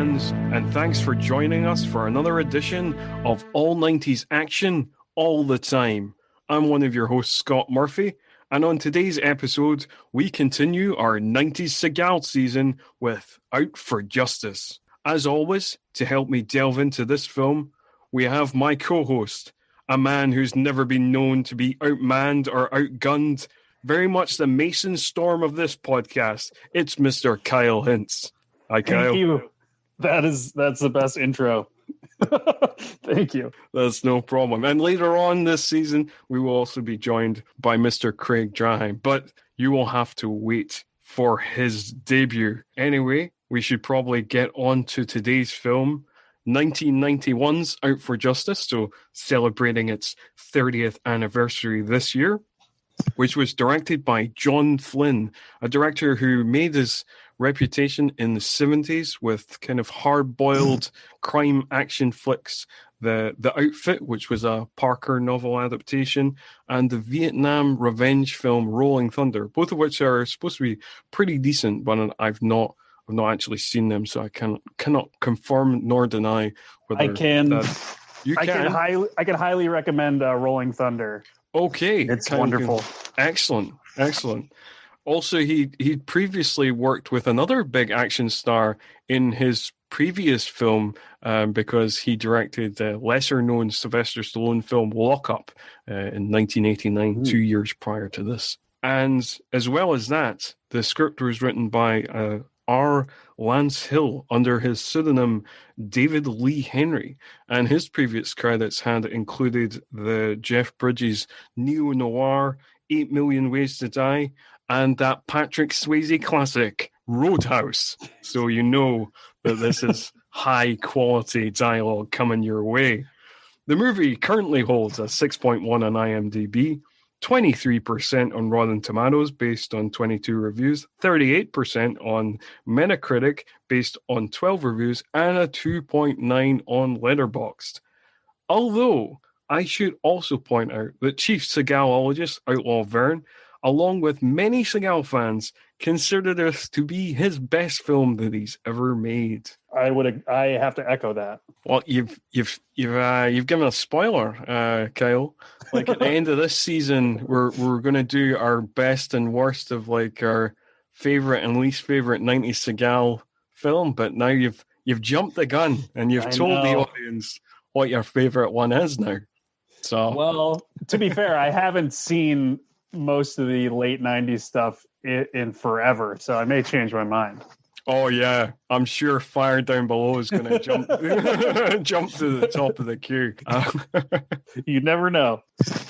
fans, and thanks for joining us for another edition of All 90s Action All the Time. I'm one of your hosts, Scott Murphy, and on today's episode, we continue our 90s Seagal season with Out for Justice. As always, to help me delve into this film, we have my co-host, a man who's never been known to be outmanned or outgunned, very much the Mason Storm of this podcast. It's Mr. Kyle Hintz. Hi, Kyle. Thank you. That's the best intro. Thank you. That's no problem. And later on this season, we will also be joined by Mr. Craig Draheim, but you will have to wait for his debut. Anyway, we should probably get on to today's film, 1991's Out for Justice, so celebrating its 30th anniversary this year, which was directed by John Flynn, a director who made his reputation in the 70s with kind of hard-boiled crime action flicks, The Outfit, which was a Parker novel adaptation, and the Vietnam revenge film Rolling Thunder, both of which are supposed to be pretty decent, but I've not actually seen them, so I cannot confirm nor deny whether I can highly recommend Rolling Thunder. Okay, it's wonderful. Excellent. Also, he previously worked with another big action star in his previous film because he directed the lesser-known Sylvester Stallone film Lock Up in 1989, 2 years prior to this. And as well as that, the script was written by R. Lance Hill under his pseudonym David Lee Henry, and his previous credits had included the Jeff Bridges neo-noir 8 Million Ways to Die and that Patrick Swayze classic Roadhouse. So you know that this is high-quality dialogue coming your way. The movie currently holds a 6.1 on IMDb, 23% on Rotten Tomatoes based on 22 reviews, 38% on Metacritic based on 12 reviews, and a 2.9 on Letterboxd. Although, I should also point out that Chief Seagalogist Outlaw Vern, along with many Seagal fans, consider this to be his best film that he's ever made. I have to echo that. Well, you've given a spoiler, Kyle. Like at the end of this season, we're going to do our best and worst of like our favorite and least favorite 90s Seagal film. But now you've jumped the gun and you've told the audience what your favorite one is now. So well, to be fair, I haven't seen most of the late 90s stuff in forever, so I may change my mind. Oh yeah, I'm sure Fire Down Below is going to jump jump to the top of the queue. You never know.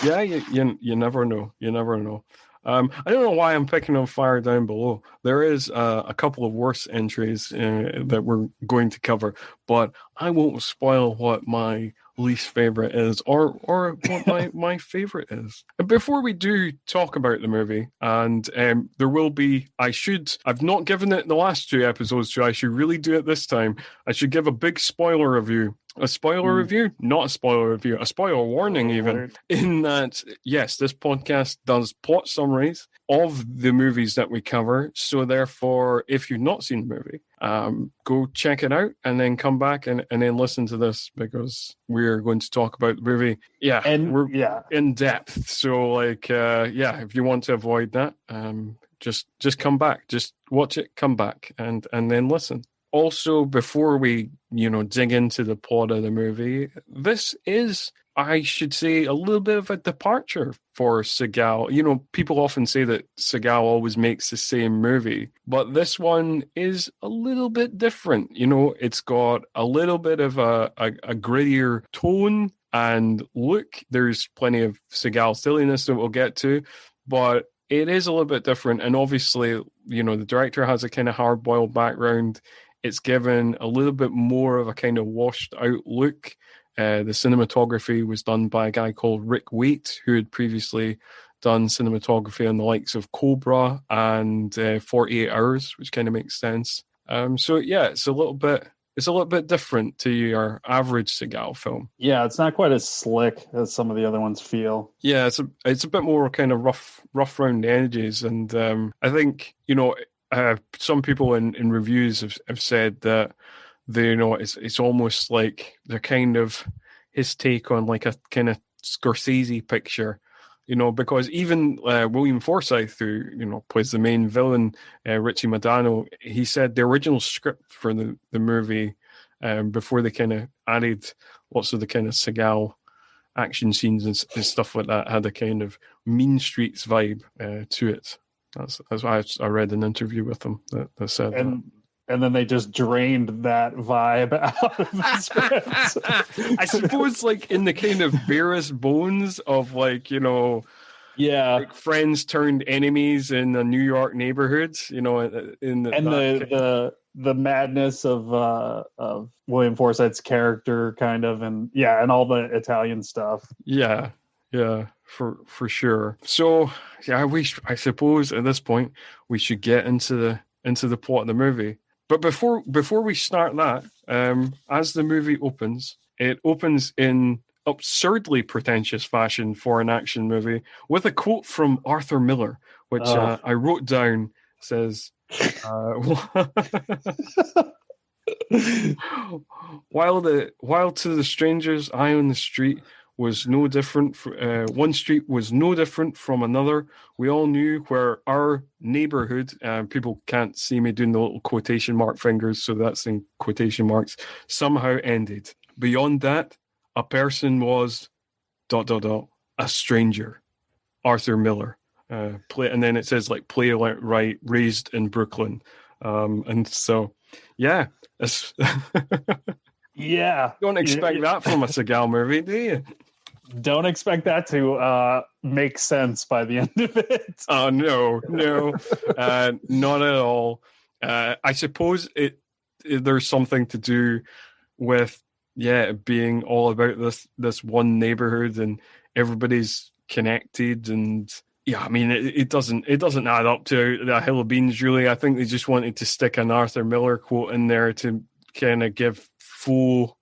Yeah, you never know. You never know. I don't know why I'm picking on Fire Down Below. There is a couple of worse entries that we're going to cover, but I won't spoil what my least favorite is or what my favorite is. And before we do talk about the movie, and there will be, I've not given it the last two episodes, so I should really do it this time. I should give a big spoiler review. A spoiler review? Not a spoiler review. A spoiler warning, even. In that, yes, this podcast does plot summaries of the movies that we cover. So therefore, if you've not seen the movie, go check it out and then come back and then listen to this, because we're going to talk about the movie. Yeah, and we're in depth. So like, if you want to avoid that, just come back. Just watch it, come back, and then listen. Also, before we, dig into the plot of the movie, this is, I should say, a little bit of a departure for Seagal. People often say that Seagal always makes the same movie, but this one is a little bit different. It's got a little bit of a grittier tone and look. There's plenty of Seagal silliness that we'll get to, but it is a little bit different. And obviously, the director has a kind of hard-boiled background. It's given a little bit more of a kind of washed out look. The cinematography was done by a guy called Rick Waite, who had previously done cinematography on the likes of Cobra and 48 Hours, which kind of makes sense. So yeah, it's a little bit different to your average Seagal film. Yeah, it's not quite as slick as some of the other ones feel. Yeah, it's a bit more kind of rough around the edges, and I think some people in reviews have said that it's almost like they're kind of his take on like a kind of Scorsese picture, because even William Forsythe, who plays the main villain, Richie Madano, he said the original script for the movie, before they kind of added lots of the kind of Seagal action scenes and stuff like that, had a kind of Mean Streets vibe to it. That's why I read an interview with them that said that. And then they just drained that vibe out of the script. I suppose, like, in the kind of barest bones of, like, like friends turned enemies in a New York neighborhood, the madness of William Forsythe's character, kind of, and all the Italian stuff. Yeah, for sure. So I suppose at this point we should get into the plot of the movie. But before we start that, as the movie opens, it opens in absurdly pretentious fashion for an action movie with a quote from Arthur Miller, which I wrote down. Says, while to the strangers, I on the street was no different. One street was no different from another. We all knew where our neighborhood. People can't see me doing the little quotation mark fingers, so that's in quotation marks. Somehow ended. Beyond that, a person was ... a stranger. Arthur Miller. And then it says like play right, raised in Brooklyn. And so, yeah. Yeah. Don't expect that from a Seagal movie, do you? Don't expect that to make sense by the end of it. Oh, no, not at all. I suppose there's something to do with, being all about this one neighborhood and everybody's connected, and I mean, it doesn't add up to a hill of beans, really. I think they just wanted to stick an Arthur Miller quote in there to kind of give full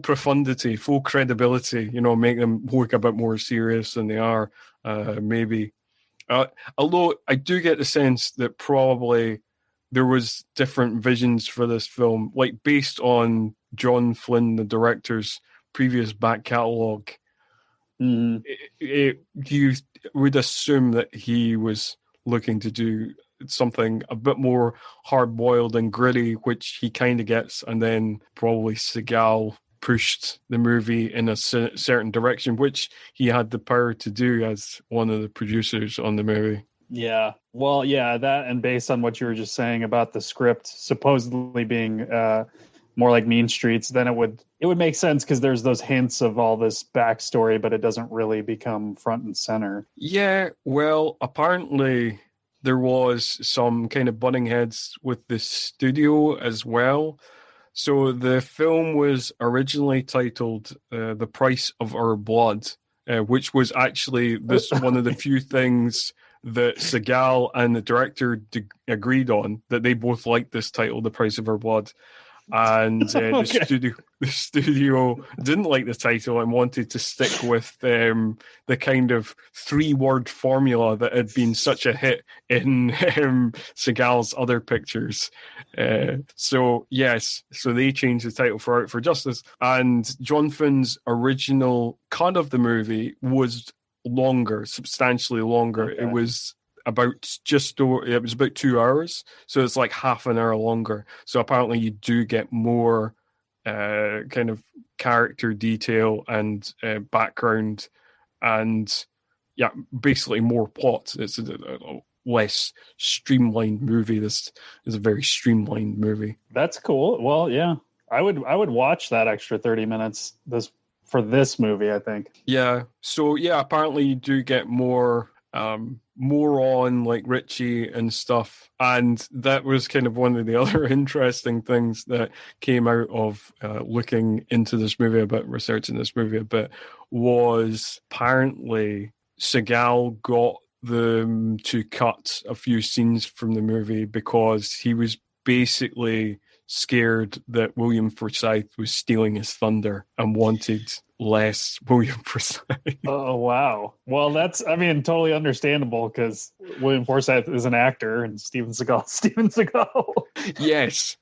profundity, full credibility, make them look a bit more serious than they are, maybe. Although I do get the sense that probably there was different visions for this film, like based on John Flynn, the director's previous back catalogue. You would assume that he was looking to do something a bit more hard-boiled and gritty, which he kind of gets, and then probably Seagal pushed the movie in a certain direction, which he had the power to do as one of the producers on the movie. Yeah. Well, that, and based on what you were just saying about the script supposedly being more like Mean Streets, then it would make sense, because there's those hints of all this backstory, but it doesn't really become front and center. Yeah, well, apparently there was some kind of butting heads with the studio as well. So the film was originally titled The Price of Our Blood, which was actually one of the few things that Seagal and the director agreed on, that they both liked this title, The Price of Our Blood. And the studio didn't like the title and wanted to stick with the kind of 3-word formula that had been such a hit in Seagal's other pictures. So they changed the title for Out for Justice. And John Flynn's original cut of the movie was longer, substantially longer. Okay. It was about 2 hours, so it's like half an hour longer. So apparently you do get more kind of character detail and background, and basically more plot. It's a less streamlined movie. This is a very streamlined movie. That's cool. Well, yeah, I would watch that extra 30 minutes for this movie, I think. Yeah. So apparently you do get more on like Richie and stuff, and that was kind of one of the other interesting things that came out of looking into this movie a bit, researching this movie a bit, was apparently Seagal got them to cut a few scenes from the movie because he was basically scared that William Forsythe was stealing his thunder and wanted less William Forsythe. Oh, wow. Well, that's, totally understandable, because William Forsythe is an actor and Steven Seagal. Yes.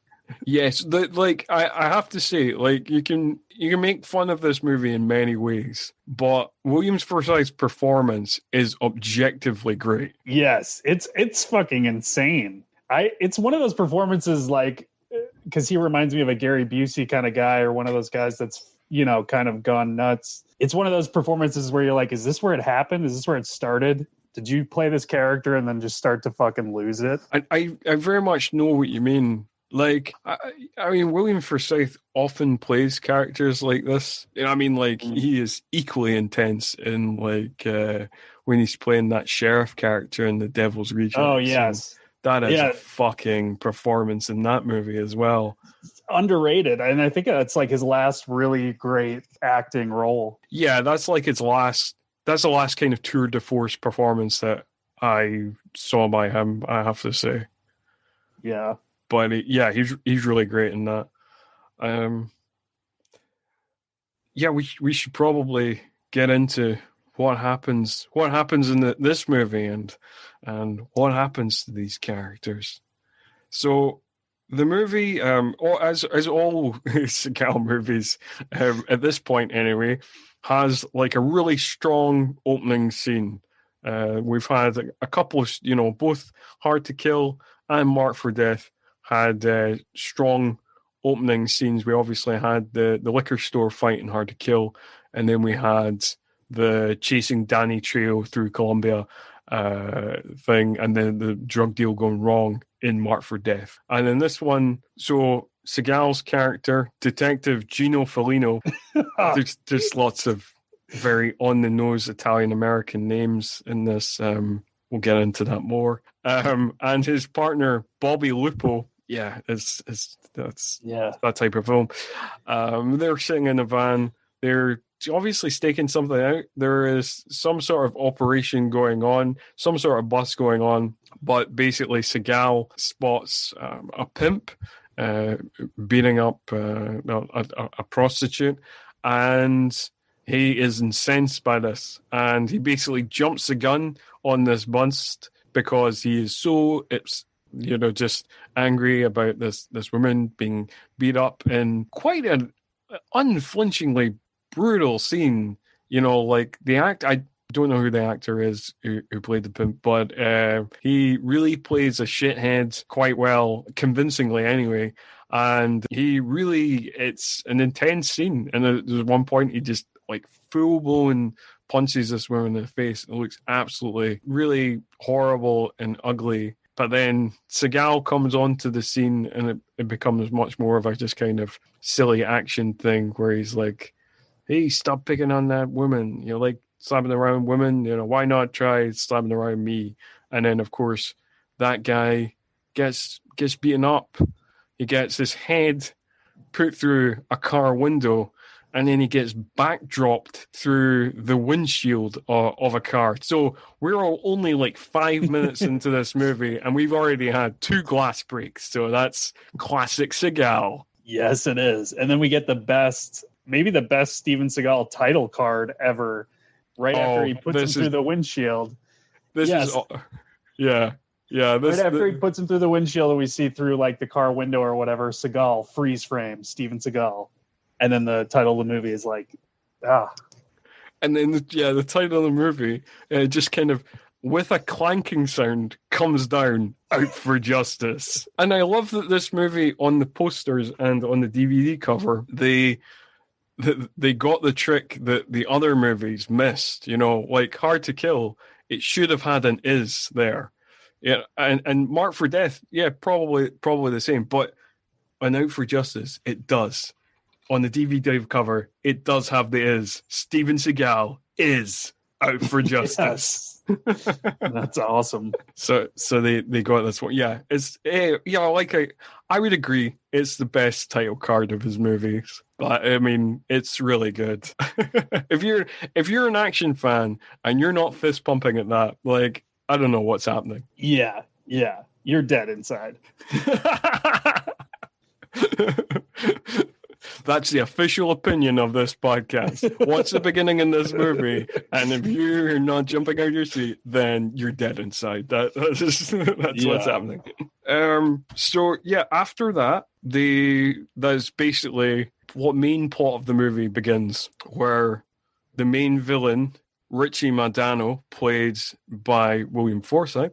Yes, like I have to say, like you can make fun of this movie in many ways, but Williams Forsythe's performance is objectively great. Yes, it's fucking insane. It's one of those performances like because he reminds me of a Gary Busey kind of guy or one of those guys that's kind of gone nuts. It's one of those performances where you're like, is this where it happened? Is this where it started? Did you play this character and then just start to fucking lose it? I very much know what you mean. Like, I mean, William Forsythe often plays characters like this. I mean, like, he is equally intense in, like, when he's playing that sheriff character in The Devil's Rejects. Oh, yes. That is a fucking performance in that movie as well. It's underrated. And I think that's, like, his last really great acting role. Yeah, that's, like, that's the last kind of tour de force performance that I saw by him, I have to say. Yeah. But he's really great in that. We should probably get into what happens in this movie and what happens to these characters. So the movie, as all Seagal movies at this point anyway, has like a really strong opening scene. We've had a couple of both Hard to Kill and Marked for Death had strong opening scenes. We obviously had the liquor store fight in Hard to Kill, and then we had the chasing Danny trio through Colombia thing, and then the drug deal going wrong in Marked for Death. And in this one, so Seagal's character, Detective Gino Fellino, there's lots of very on-the-nose Italian-American names in this. We'll get into that more. And his partner, Bobby Lupo, that's that type of film. They're sitting in a van. They're obviously staking something out. There is some sort of operation going on, some sort of bust going on, but basically Seagal spots a pimp beating up a prostitute, and he is incensed by this, and he basically jumps the gun on this bust because he is so just angry about this woman being beat up in quite an unflinchingly brutal scene. Like the I don't know who the actor is who played the pimp, but he really plays a shithead quite well, convincingly anyway. And it's an intense scene. And there's one point he just like full blown punches this woman in the face. It looks absolutely really horrible and ugly. But then Seagal comes onto the scene, and it becomes much more of a just kind of silly action thing where he's like, hey, stop picking on that woman. Like slapping around women. Why not try slapping around me? And then, of course, that guy gets beaten up. He gets his head put through a car window, and then he gets backdropped through the windshield of a car. So we're all only like 5 minutes into this movie, and we've already had 2 glass breaks. So that's classic Seagal. Yes, it is. And then we get maybe the best Steven Seagal title card ever, right after he puts him through the windshield. After he puts him through the windshield, and we see through like the car window or whatever, Seagal, freeze frame, Steven Seagal. And then the title of the movie is like, And then the title of the movie just kind of, with a clanking sound, comes down, Out for Justice. And I love that this movie, on the posters and on the DVD cover, they got the trick that the other movies missed. Like Hard to Kill, it should have had an is there. Yeah, and Marked for Death, probably the same. But on Out for Justice, it does. On the DVD cover, it does have the is. Steven Seagal is out for justice. That's awesome. So they got this one. Yeah, I would agree. It's the best title card of his movies. But I mean, it's really good. If you're an action fan and you're not fist pumping at that, like, I don't know what's happening. Yeah, you're dead inside. That's the official opinion of this podcast. What's the beginning in this movie? And if you're not jumping out of your seat, then you're dead inside. That's what's happening. So yeah, after that, that's basically what main plot of the movie begins, where the main villain, Richie Madano, played by William Forsythe,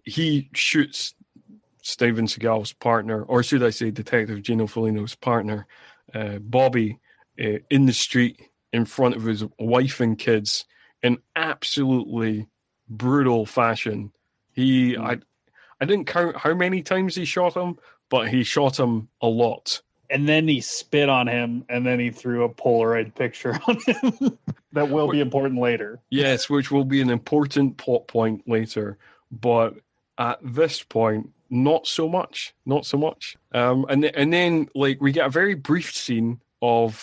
he shoots Steven Seagal's partner, or should I say, Detective Gino Fellino's partner, Bobby, in the street in front of his wife and kids in absolutely brutal fashion. I didn't count how many times he shot him, but he shot him a lot. And then he spit on him, and then he threw a Polaroid picture on him that will be important later. Yes, which will be an important plot point later. But at this point, not so much. Not so much. And then like we get a very brief scene of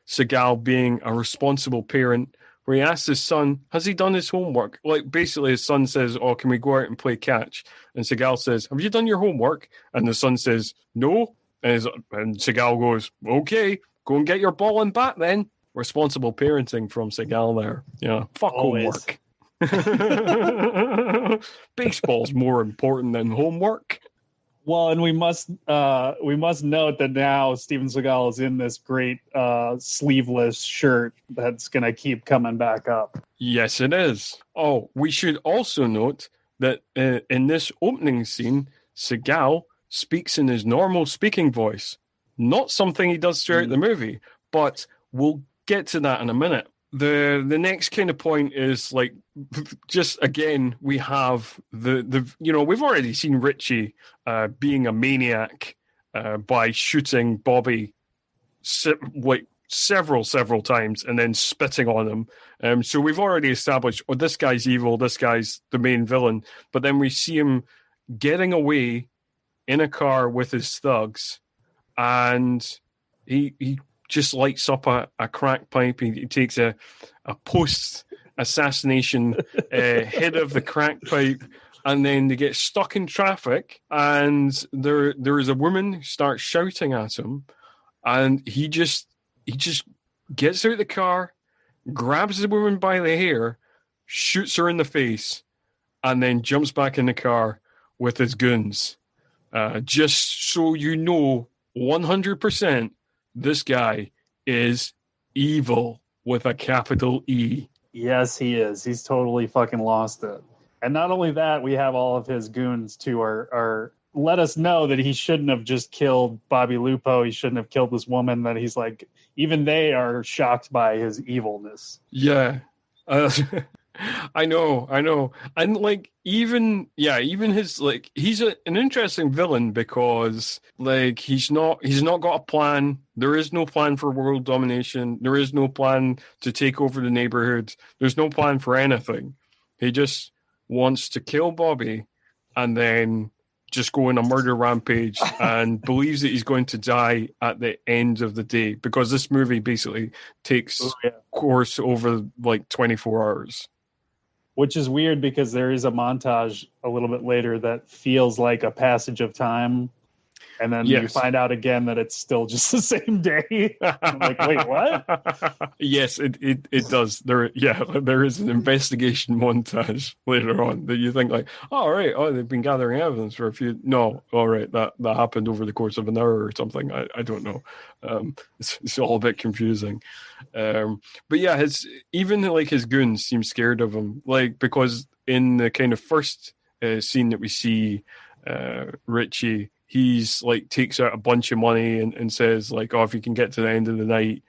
Seagal being a responsible parent, where he asks his son, has he done his homework? Like, basically, his son says, oh, can we go out and play catch? And Seagal says, have you done your homework? And the son says, no. And Seagal goes, okay, go and get your ball and bat then. Responsible parenting from Seagal there. Yeah, fuck Always. Homework. Baseball's more important than homework. Well, and we must note that now Steven Seagal is in this great sleeveless shirt that's going to keep coming back up. Yes, it is. Oh, we should also note that in this opening scene, Seagal speaks in his normal speaking voice. Not something he does throughout the movie, but we'll get to that in a minute. The next kind of point is like, just again, we have the we've already seen Richie being a maniac by shooting Bobby several times and then spitting on him. So we've already established, oh, this guy's evil, this guy's the main villain. But then we see him getting away in a car with his thugs, and he just lights up a crack pipe. He takes a post-assassination hit of the crack pipe, and then they get stuck in traffic, and there is a woman who starts shouting at him, and he just gets out of the car, grabs the woman by the hair, shoots her in the face, and then jumps back in the car with his goons. Just so you know, 100%, this guy is evil with a capital E. Yes, he is. He's totally fucking lost it. And not only that, we have all of his goons too are let us know that he shouldn't have just killed Bobby Lupo. He shouldn't have killed this woman. That he's like, even they are shocked by his evilness. Yeah. I know. And like, even his, like, he's an interesting villain because like he's not got a plan. There is no plan for world domination. There is no plan to take over the neighborhood. There's no plan for anything. He just wants to kill Bobby and then just go on a murder rampage and believes that he's going to die at the end of the day, because this movie basically takes course over like 24 hours. Which is weird because there is a montage a little bit later that feels like a passage of time. And then you find out again that it's still just the same day. I'm like, wait, what? Yes, it does. There is an investigation montage later on that you think like, oh, right, they've been gathering evidence for a few. No, all right, that happened over the course of an hour or something. I don't know. It's all a bit confusing. But yeah, his goons seem scared of him, like, because in the kind of first scene that we see Richie, he's like takes out a bunch of money and says like, oh, if you can get to the end of the night,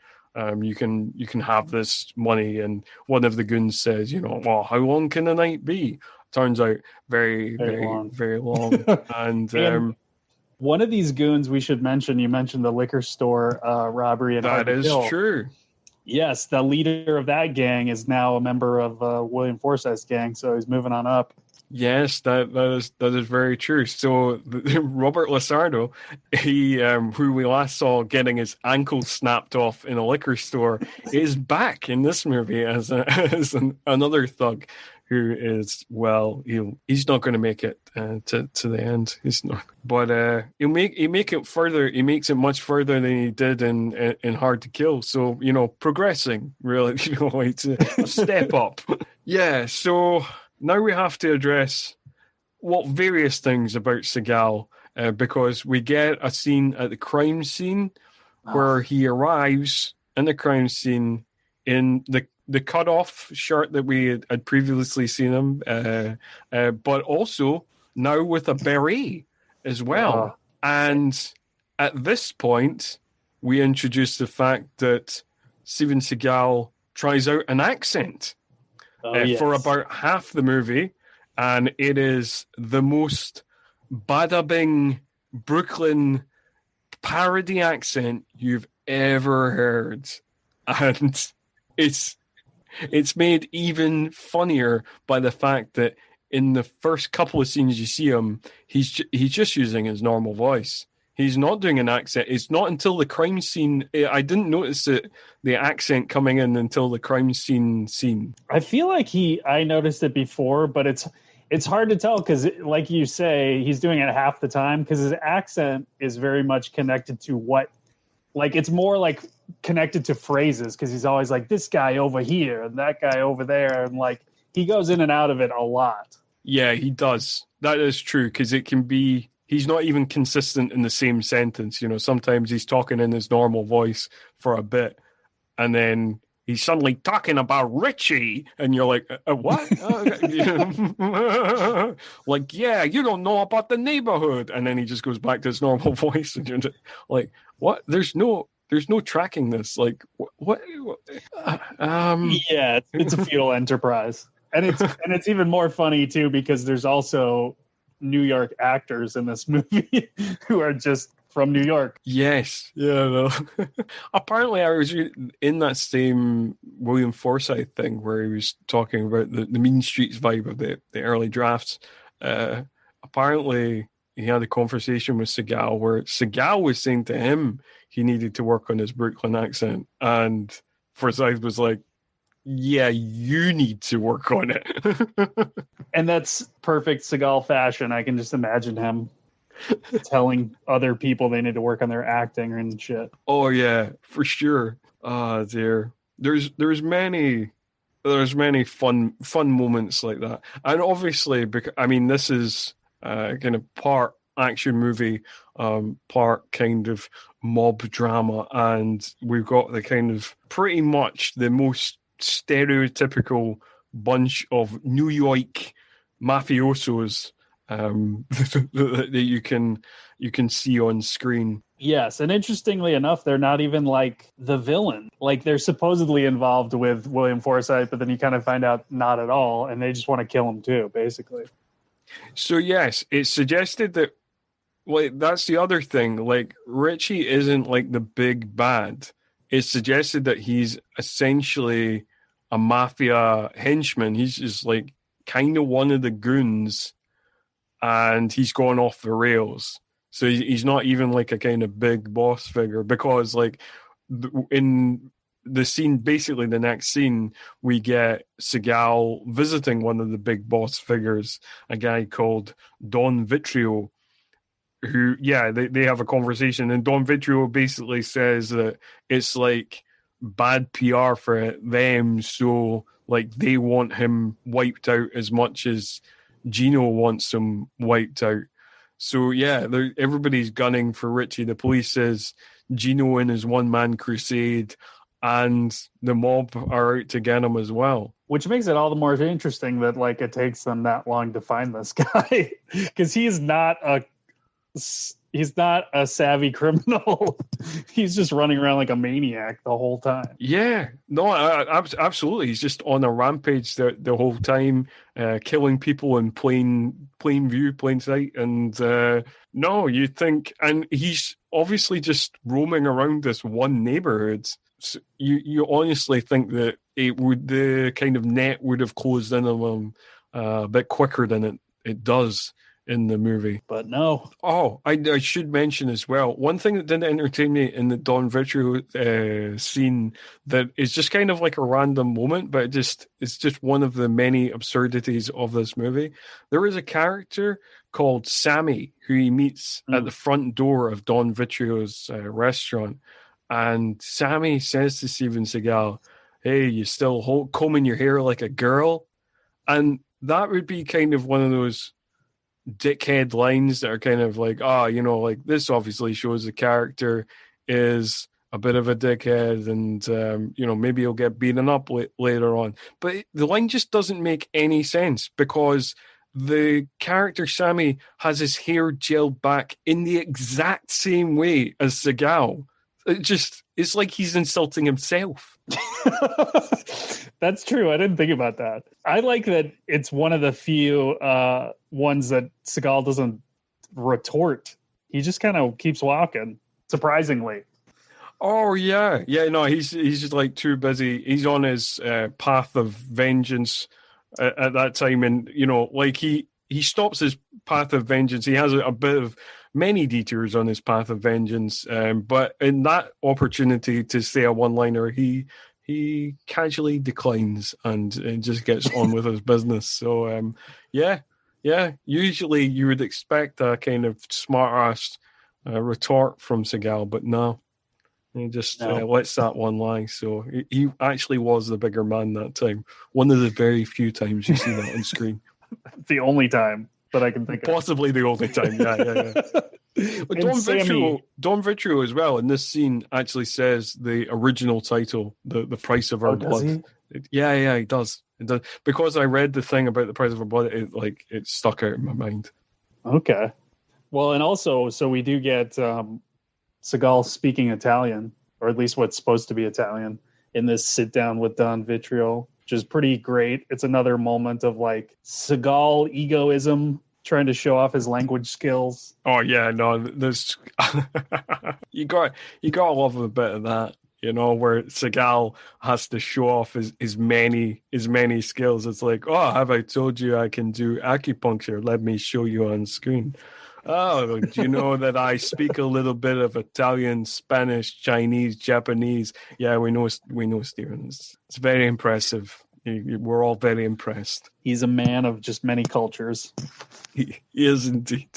you can have this money. And one of the goons says, well, how long can the night be? Turns out very, very, long. Very long. And one of these goons we should mention, you mentioned the liquor store robbery. And that is true. Yes, the leader of that gang is now a member of William Forsythe's gang, so he's moving on up. Yes, that is very true. So Robert Lasardo, he who we last saw getting his ankle snapped off in a liquor store, is back in this movie as another thug who is, well, he's not going to make it to the end. He's not, but he make it further. He makes it much further than he did in Hard to Kill. So progressing really, it's a step up. Yeah. So now we have to address various things about Seagal, because we get a scene at the crime scene where he arrives in the crime scene in the cut-off shirt that we had previously seen him, but also now with a beret as well. And at this point, we introduce the fact that Steven Seagal tries out an accent for about half the movie, and it is the most bada bing Brooklyn parody accent you've ever heard, and it's made even funnier by the fact that in the first couple of scenes you see him, he's just using his normal voice. He's not doing an accent. It's not until the crime scene. I didn't notice the accent coming in until the crime scene. I feel like I noticed it before, but it's hard to tell because, like you say, he's doing it half the time because his accent is very much connected to it's more like connected to phrases because he's always like this guy over here and that guy over there, and like he goes in and out of it a lot. Yeah, he does. That is true because it can be. He's not even consistent in the same sentence. You know, sometimes he's talking in his normal voice for a bit, and then he's suddenly talking about Richie, and you're like, what? Like, yeah, you don't know about the neighborhood. And then he just goes back to his normal voice, and you're just like, what? There's no tracking this. Like, what? Yeah, it's a futile enterprise. And it's even more funny, too, because there's also New York actors in this movie who are just from New York. Yes. Yeah. No. Apparently, I was in that same William Forsythe thing where he was talking about the Mean Streets vibe of the early drafts. Apparently, he had a conversation with Seagal where Seagal was saying to him he needed to work on his Brooklyn accent. And Forsythe was like, yeah, you need to work on it. And that's perfect Seagal fashion. I can just imagine him telling other people they need to work on their acting and shit. Oh yeah, for sure. Oh dear. There's many fun moments like that. And obviously, because I mean, this is kind of part action movie, part kind of mob drama, and we've got the kind of pretty much the most stereotypical bunch of New York mafiosos that you can see on screen. Yes, and interestingly enough, they're not even like the villain. Like they're supposedly involved with William Forsythe, but then you kind of find out not at all, and they just want to kill him too, basically. So yes, it's suggested that, like, that's the other thing. Like, Richie isn't like the big bad. It's suggested that he's essentially a mafia henchman. He's just like kind of one of the goons, and he's gone off the rails. So he's not even like a kind of big boss figure, because like in the scene, basically the next scene, we get Seagal visiting one of the big boss figures, a guy called Don Vitrio, who, yeah, they have a conversation, and Don Vitrio basically says that it's like bad PR for them, so like they want him wiped out as much as Gino wants him wiped out. So yeah, everybody's gunning for Richie. The police says Gino in his one-man crusade, and the mob are out to get him as well. Which makes it all the more interesting that like it takes them that long to find this guy, because he's not a savvy criminal. He's just running around like a maniac the whole time. Yeah, no, absolutely. He's just on a rampage the whole time, killing people in plain view, plain sight. And no, you think, and he's obviously just roaming around this one neighborhood. So you honestly think that the kind of net would have closed in on him a bit quicker than it does in the movie. But no. Oh, I should mention as well, one thing that didn't entertain me in the Don Vitrio scene that is just kind of like a random moment, but it's just one of the many absurdities of this movie. There is a character called Sammy who he meets at the front door of Don Vitrio's restaurant, and Sammy says to Steven Seagal, "Hey, you still combing your hair like a girl?" And that would be kind of one of those dickhead lines that are kind of like, like this obviously shows the character is a bit of a dickhead, and maybe he'll get beaten up later on. But the line just doesn't make any sense because the character Sammy has his hair gelled back in the exact same way as Seagal. It's like he's insulting himself. That's true. I didn't think about that. I like that it's one of the few ones that Seagal doesn't retort. He just kind of keeps walking, surprisingly. Oh yeah, no, he's just like too busy. He's on his path of vengeance at that time, and like he stops his path of vengeance. He has a bit of many detours on his path of vengeance, but in that opportunity to say a one-liner, he casually declines and just gets on with his business. So yeah. Usually you would expect a kind of smart-ass retort from Seagal, but no. He just lets that one lie. So he actually was the bigger man that time. One of the very few times you see that on screen. The only time that I can think of. Possibly the only time, yeah. But Don Vitrio as well in this scene actually says the original title, The Price of Our Blood. Does he? Yeah, he does. It does. Because I read the thing about The Price of Our Blood, it stuck out in my mind. Okay. Well, and also, so we do get Seagal speaking Italian, or at least what's supposed to be Italian, in this sit down with Don Vitrio, which is pretty great. It's another moment of like Seagal egoism, trying to show off his language skills. Oh yeah, no, there's you got to love a bit of that, where Seagal has to show off his many skills. It's like, oh, have I told you I can do acupuncture? Let me show you on screen. Oh, do you know that I speak a little bit of Italian, Spanish, Chinese, Japanese? Yeah, we know, Stephen. It's very impressive. We're all very impressed. He's a man of just many cultures. He is indeed.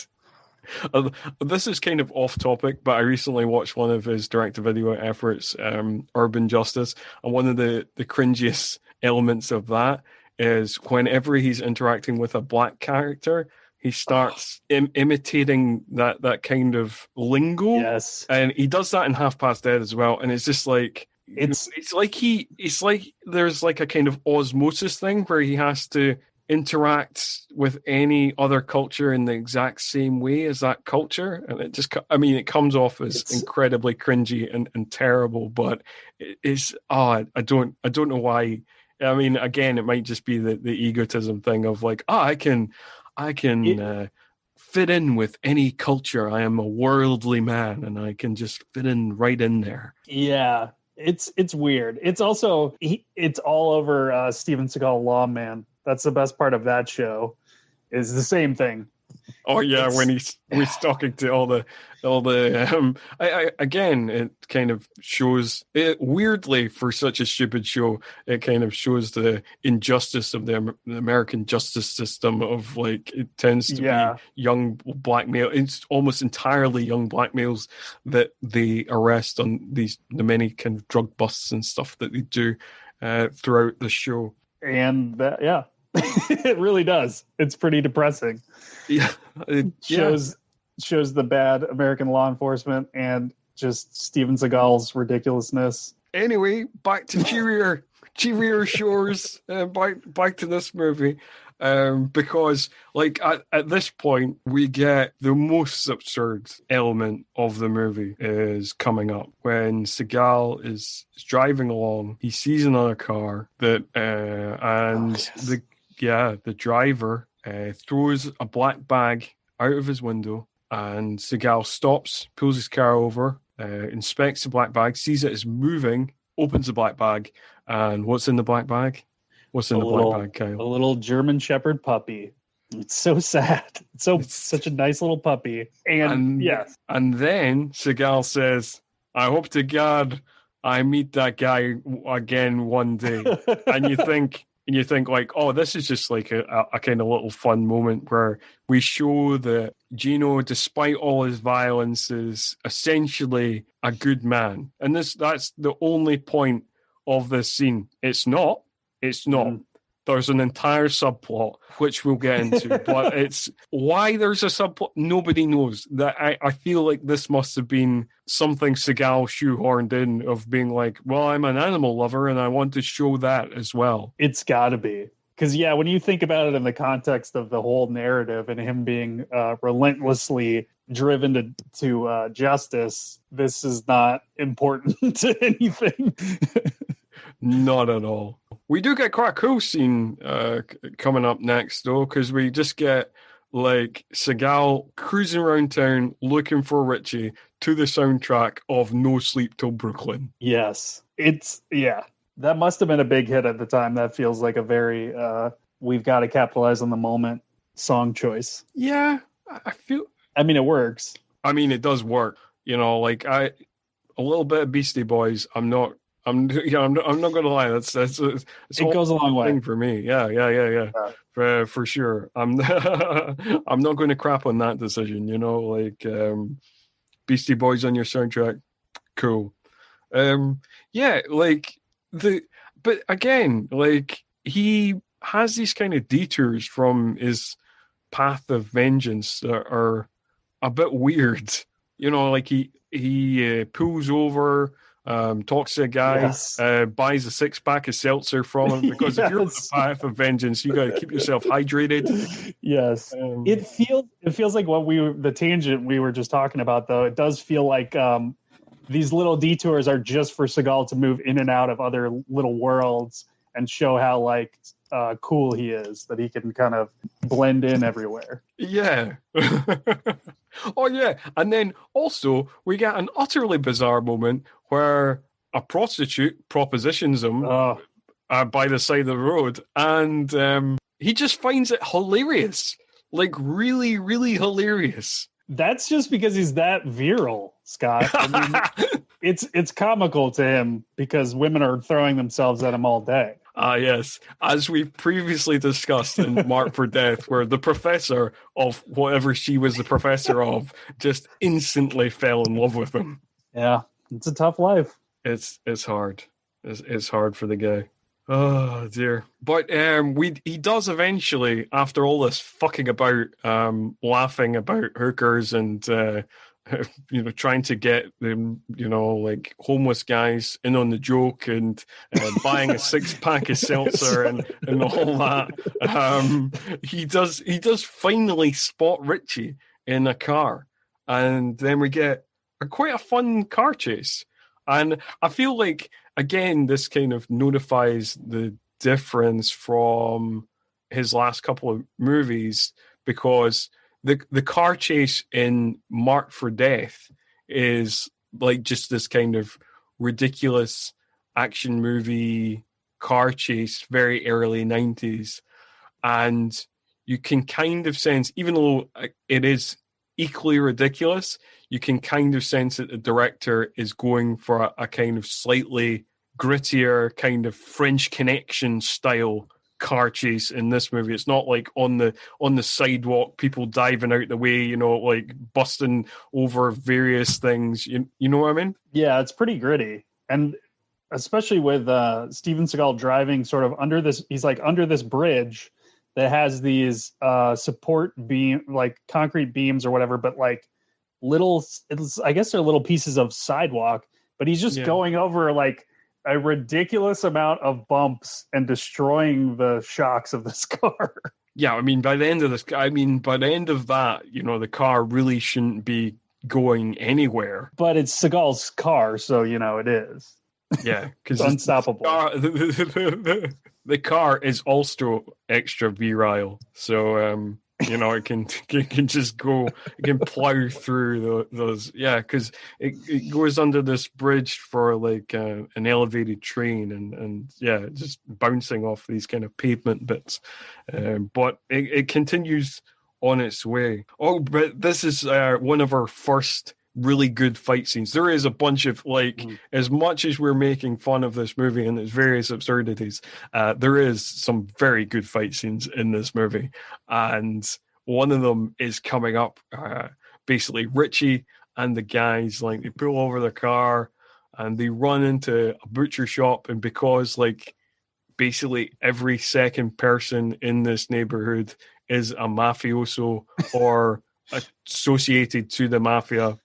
This is kind of off topic, but I recently watched one of his direct-to-video efforts, Urban Justice, and one of the cringiest elements of that is whenever he's interacting with a black character, he starts imitating that kind of lingo. Yes. And he does that in Half Past Dead as well. And it's just like, it's like there's like a kind of osmosis thing where he has to interact with any other culture in the exact same way as that culture. And it comes off as incredibly cringy and terrible, but I don't know why. I mean, again, it might just be the egotism thing of like, I can fit in with any culture. I am a worldly man, and I can just fit in right in there. Yeah, it's weird. It's also it's all over Steven Seagal Lawman. That's the best part of that show. Is the same thing. Oh yeah, when he's talking to all the again, it kind of shows it weirdly for such a stupid show. It kind of shows the injustice of the American justice system of like it tends to be young black male. It's almost entirely young black males that they arrest on the many kind of drug busts and stuff that they do throughout the show. And it really does. It's pretty depressing. Yeah, it shows the bad American law enforcement and just Steven Seagal's ridiculousness. Anyway, back to cheerier shores. Back to this movie, because like at this point we get the most absurd element of the movie is coming up when Seagal is driving along. He sees another car that the driver throws a black bag out of his window, and Seagal stops, pulls his car over, inspects the black bag, sees it is moving, opens the black bag, and what's in the black bag? What's in the black bag, Kyle? A little German Shepherd puppy. It's so sad. It's such a nice little puppy. And yes. And then Seagal says, I hope to God I meet that guy again one day. And you think like, oh, this is just like a kind of little fun moment where we show that Gino, despite all his violence, is essentially a good man. And that's the only point of this scene. It's not. there's an entire subplot which we'll get into, but it's why there's a subplot nobody knows. That I feel like this must have been something Seagal shoehorned in of being like, well, I'm an animal lover and I want to show that as well. It's got to be. Because, yeah, when you think about it in the context of the whole narrative and him being relentlessly driven to justice, this is not important to anything. Not at all. We do get quite a cool scene coming up next, though, because we just get like Seagal cruising around town looking for Richie to the soundtrack of No Sleep Till Brooklyn. Yes. That must have been a big hit at the time. That feels like a very we've got to capitalize on the moment song choice. Yeah, I mean, it works. I mean, it does work. You know, like a little bit of Beastie Boys. I'm not going to lie. It goes a long way thing for me. Yeah. For sure. I'm not going to crap on that decision. You know, like Beastie Boys on your soundtrack, cool. Yeah, like. But again, like he has these kind of detours from his path of vengeance that are a bit weird. You know, like he pulls over, talks to a guy, yes. Buys a 6-pack of seltzer from him because if you're on the path of vengeance, you got to keep yourself hydrated. Yes, it feels like the tangent we were just talking about. Though it does feel like. These little detours are just for Seagal to move in and out of other little worlds and show how like cool he is, that he can kind of blend in everywhere. Yeah. Oh yeah, and then also we get an utterly bizarre moment where a prostitute propositions him by the side of the road, and he just finds it hilarious, like really, really hilarious. That's just because he's that virile, Scott. I mean, it's comical to him because women are throwing themselves at him all day. Yes. As we previously discussed in Marked for Death, where the professor of whatever she was the professor of just instantly fell in love with him. Yeah, it's a tough life. It's hard. It's hard for the guy. Oh dear. But he does eventually, after all this fucking about, laughing about hookers and trying to get them, like homeless guys in on the joke and buying a 6-pack of seltzer and all that. He does finally spot Richie in a car, and then we get quite a fun car chase. And I feel like, again, this kind of notifies the difference from his last couple of movies, because the car chase in Marked for Death is like just this kind of ridiculous action movie car chase, very early 90s. And you can kind of sense, even though it is equally ridiculous, you can kind of sense that the director is going for a kind of slightly grittier kind of French Connection style car chase in this movie. It's not like on the sidewalk, people diving out the way, like busting over various things. You know what I mean? Yeah, it's pretty gritty. And especially with Steven Seagal driving sort of under this, he's like under this bridge that has these support beam, like concrete beams or whatever, but like I guess they're little pieces of sidewalk, but he's just going over like a ridiculous amount of bumps and destroying the shocks of this car. Yeah, I mean, by the end of that, the car really shouldn't be going anywhere. But it's Seagal's car, so it is. Yeah, because it's unstoppable. The car is also extra virile, so it can just go, it can plow through those. Yeah, because it goes under this bridge for like an elevated train, and just bouncing off these kind of pavement bits. But it continues on its way. Oh, but this is one of our first really good fight scenes. There is a bunch of as much as we're making fun of this movie and its various absurdities, there is some very good fight scenes in this movie, and one of them is coming up. Basically, Richie and the guys they pull over the car and they run into a butcher shop, and because basically every second person in this neighborhood is a mafioso or associated to the mafia,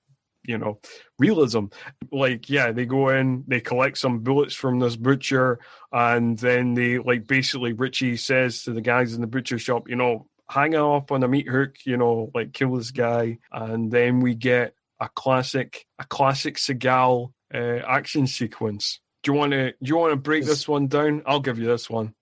realism. Like, yeah, they go in, they collect some bullets from this butcher, and then they, like, basically Richie says to the guys in the butcher shop, hang up on a meat hook, like, kill this guy. And then we get a classic Seagal action sequence. Do you want to break this one down? I'll give you this one.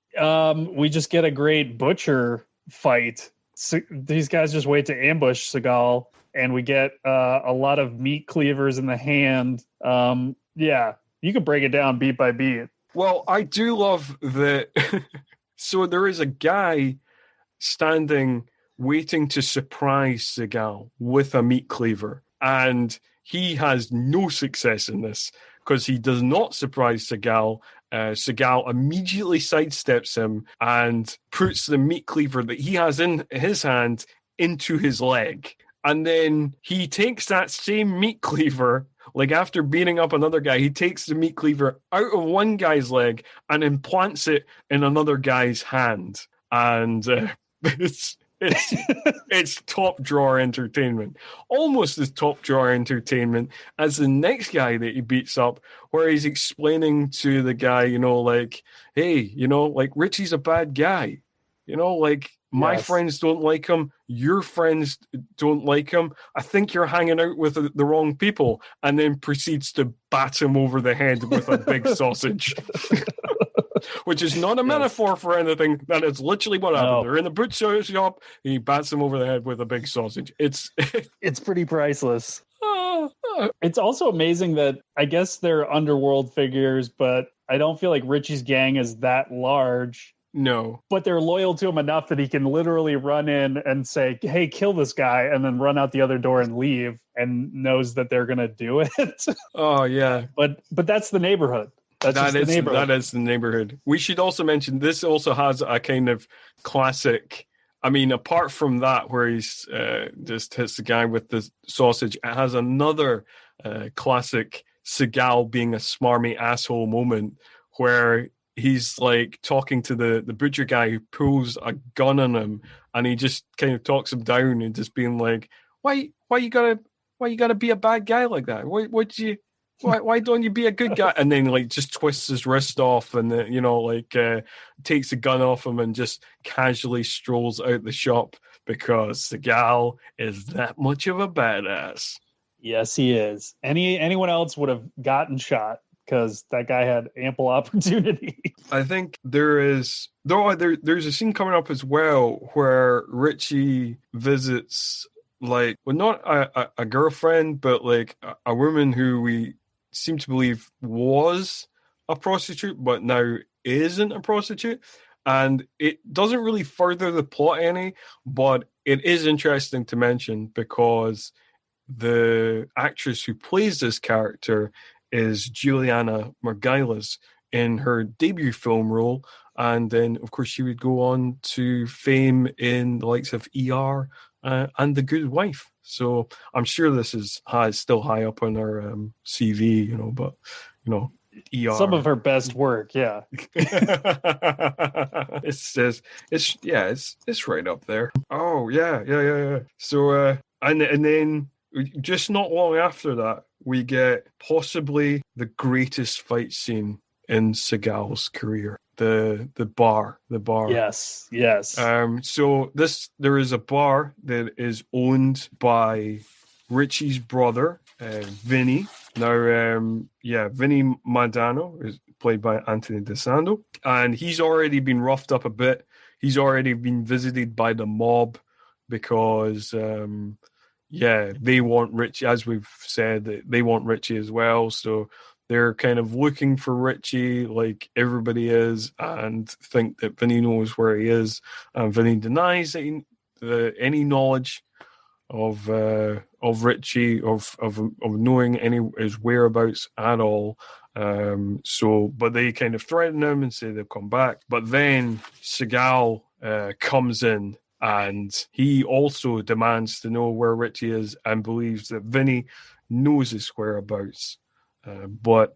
We just get a great butcher fight. So these guys just wait to ambush Seagal, and we get a lot of meat cleavers in the hand. Yeah, you can break it down beat by beat. Well, I do love that. So there is a guy standing waiting to surprise Seagal with a meat cleaver, and he has no success in this because he does not surprise Seagal. Seagal immediately sidesteps him and puts the meat cleaver that he has in his hand into his leg. And then he takes that same meat cleaver, like after beating up another guy, he takes the meat cleaver out of one guy's leg and implants it in another guy's hand. And it's top drawer entertainment, almost as top drawer entertainment as the next guy that he beats up, where he's explaining to the guy, like, hey, like, Richie's a bad guy, like, my friends don't like him, your friends don't like him, I think you're hanging out with the wrong people, and then proceeds to bat him over the head with a big sausage. Which is not a metaphor for anything. That is literally what happened. They're in the butcher shop. He bats him over the head with a big sausage. It's pretty priceless. It's also amazing that I guess they're underworld figures, but I don't feel like Richie's gang is that large. No. But they're loyal to him enough that he can literally run in and say, hey, kill this guy, and then run out the other door and leave, and knows that they're going to do it. Oh, yeah. But that's the neighborhood. That is the neighborhood. We should also mention this also has a kind of classic. I mean, apart from that, where he's just hits the guy with the sausage, it has another classic Seagal being a smarmy asshole moment where he's like talking to the butcher guy who pulls a gun on him, and he just kind of talks him down and just being like, why you gotta be a bad guy like that? Why don't you be a good guy? And then, like, just twists his wrist off, and then, takes the gun off him and just casually strolls out the shop because Seagal is that much of a badass. Yes, he is. Anyone else would have gotten shot because that guy had ample opportunity. I think there's a scene coming up as well where Richie visits, like, well, not a girlfriend, but like a woman who we seem to believe was a prostitute but now isn't a prostitute, and it doesn't really further the plot any, but it is interesting to mention because the actress who plays this character is Juliana Margulies in her debut film role, and then of course she would go on to fame in the likes of ER and The Good Wife. So I'm sure this is still high up on her CV, but ER. Some of her best work, yeah. It's right up there. Oh yeah. So and then just not long after that, we get possibly the greatest fight scene in Seagal's career. The bar. Yes. So there is a bar that is owned by Richie's brother, Vinny. Now, Vinny Madano is played by Anthony DeSando, and he's already been roughed up a bit. He's already been visited by the mob because, they want Richie, as we've said, they want Richie as well. So they're kind of looking for Richie like everybody is, and think that Vinny knows where he is. And Vinny denies any knowledge of Richie, of knowing his whereabouts at all. But they kind of threaten him and say they'll come back. But then Seagal comes in, and he also demands to know where Richie is and believes that Vinny knows his whereabouts. But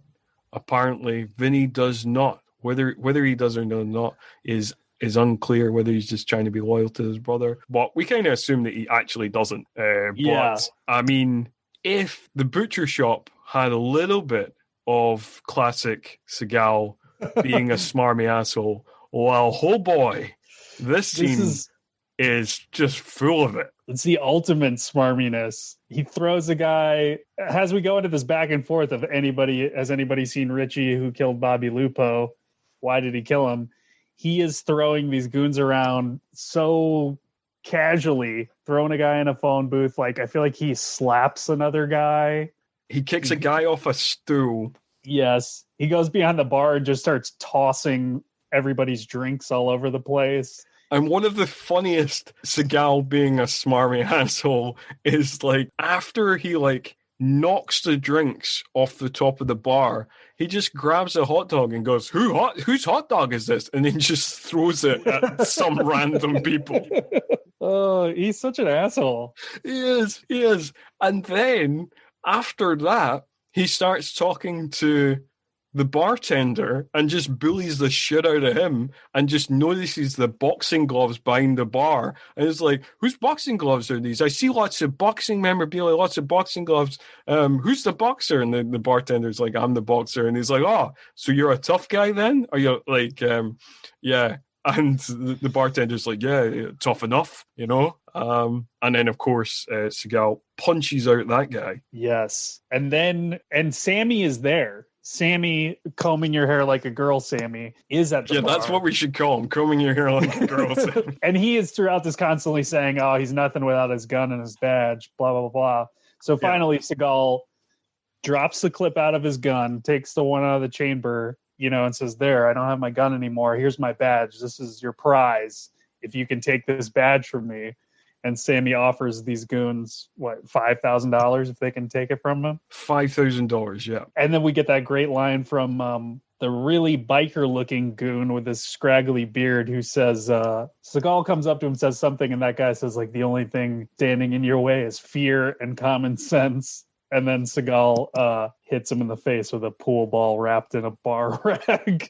apparently Vinny does not. Whether he does or not is unclear. Whether he's just trying to be loyal to his brother, but we kind of assume that he actually doesn't. But I mean, if the butcher shop had a little bit of classic Seagal being a smarmy asshole, well, oh boy, this scene is just full of it. It's the ultimate smarminess. He throws a guy, as we go into this back and forth of has anybody seen Richie who killed Bobby Lupo? Why did he kill him? He is throwing these goons around so casually, throwing a guy in a phone booth. Like, I feel like he slaps another guy. He kicks a guy off a stool. Yes. He goes behind the bar and just starts tossing everybody's drinks all over the place. And one of the funniest Seagal being a smarmy asshole is like after he like knocks the drinks off the top of the bar, he just grabs a hot dog and goes, whose hot dog is this? And then just throws it at some random people. Oh, he's such an asshole. He is. And then after that, he starts talking to the bartender and just bullies the shit out of him and just notices the boxing gloves behind the bar. And it's like, whose boxing gloves are these? I see lots of boxing memorabilia, lots of boxing gloves. Who's the boxer? And the bartender's like, I'm the boxer. And he's like, oh, so you're a tough guy then? Are you like, yeah. And the bartender's like, yeah, tough enough, you know? And then, of course, Seagal punches out that guy. Yes. And Sammy is there. Sammy, combing your hair like a girl, Sammy, is at the bar. That's what we should call him, combing your hair like a girl. And he is throughout this constantly saying, oh, he's nothing without his gun and his badge, blah, blah, blah. So finally, Seagal drops the clip out of his gun, takes the one out of the chamber, and says, there, I don't have my gun anymore. Here's my badge. This is your prize. If you can take this badge from me. And Sammy offers these goons, $5,000 if they can take it from him? $5,000, yeah. And then we get that great line from the really biker-looking goon with this scraggly beard who says, Seagal comes up to him, says something, and that guy says, like, the only thing standing in your way is fear and common sense. And then Seagal hits him in the face with a pool ball wrapped in a bar rag,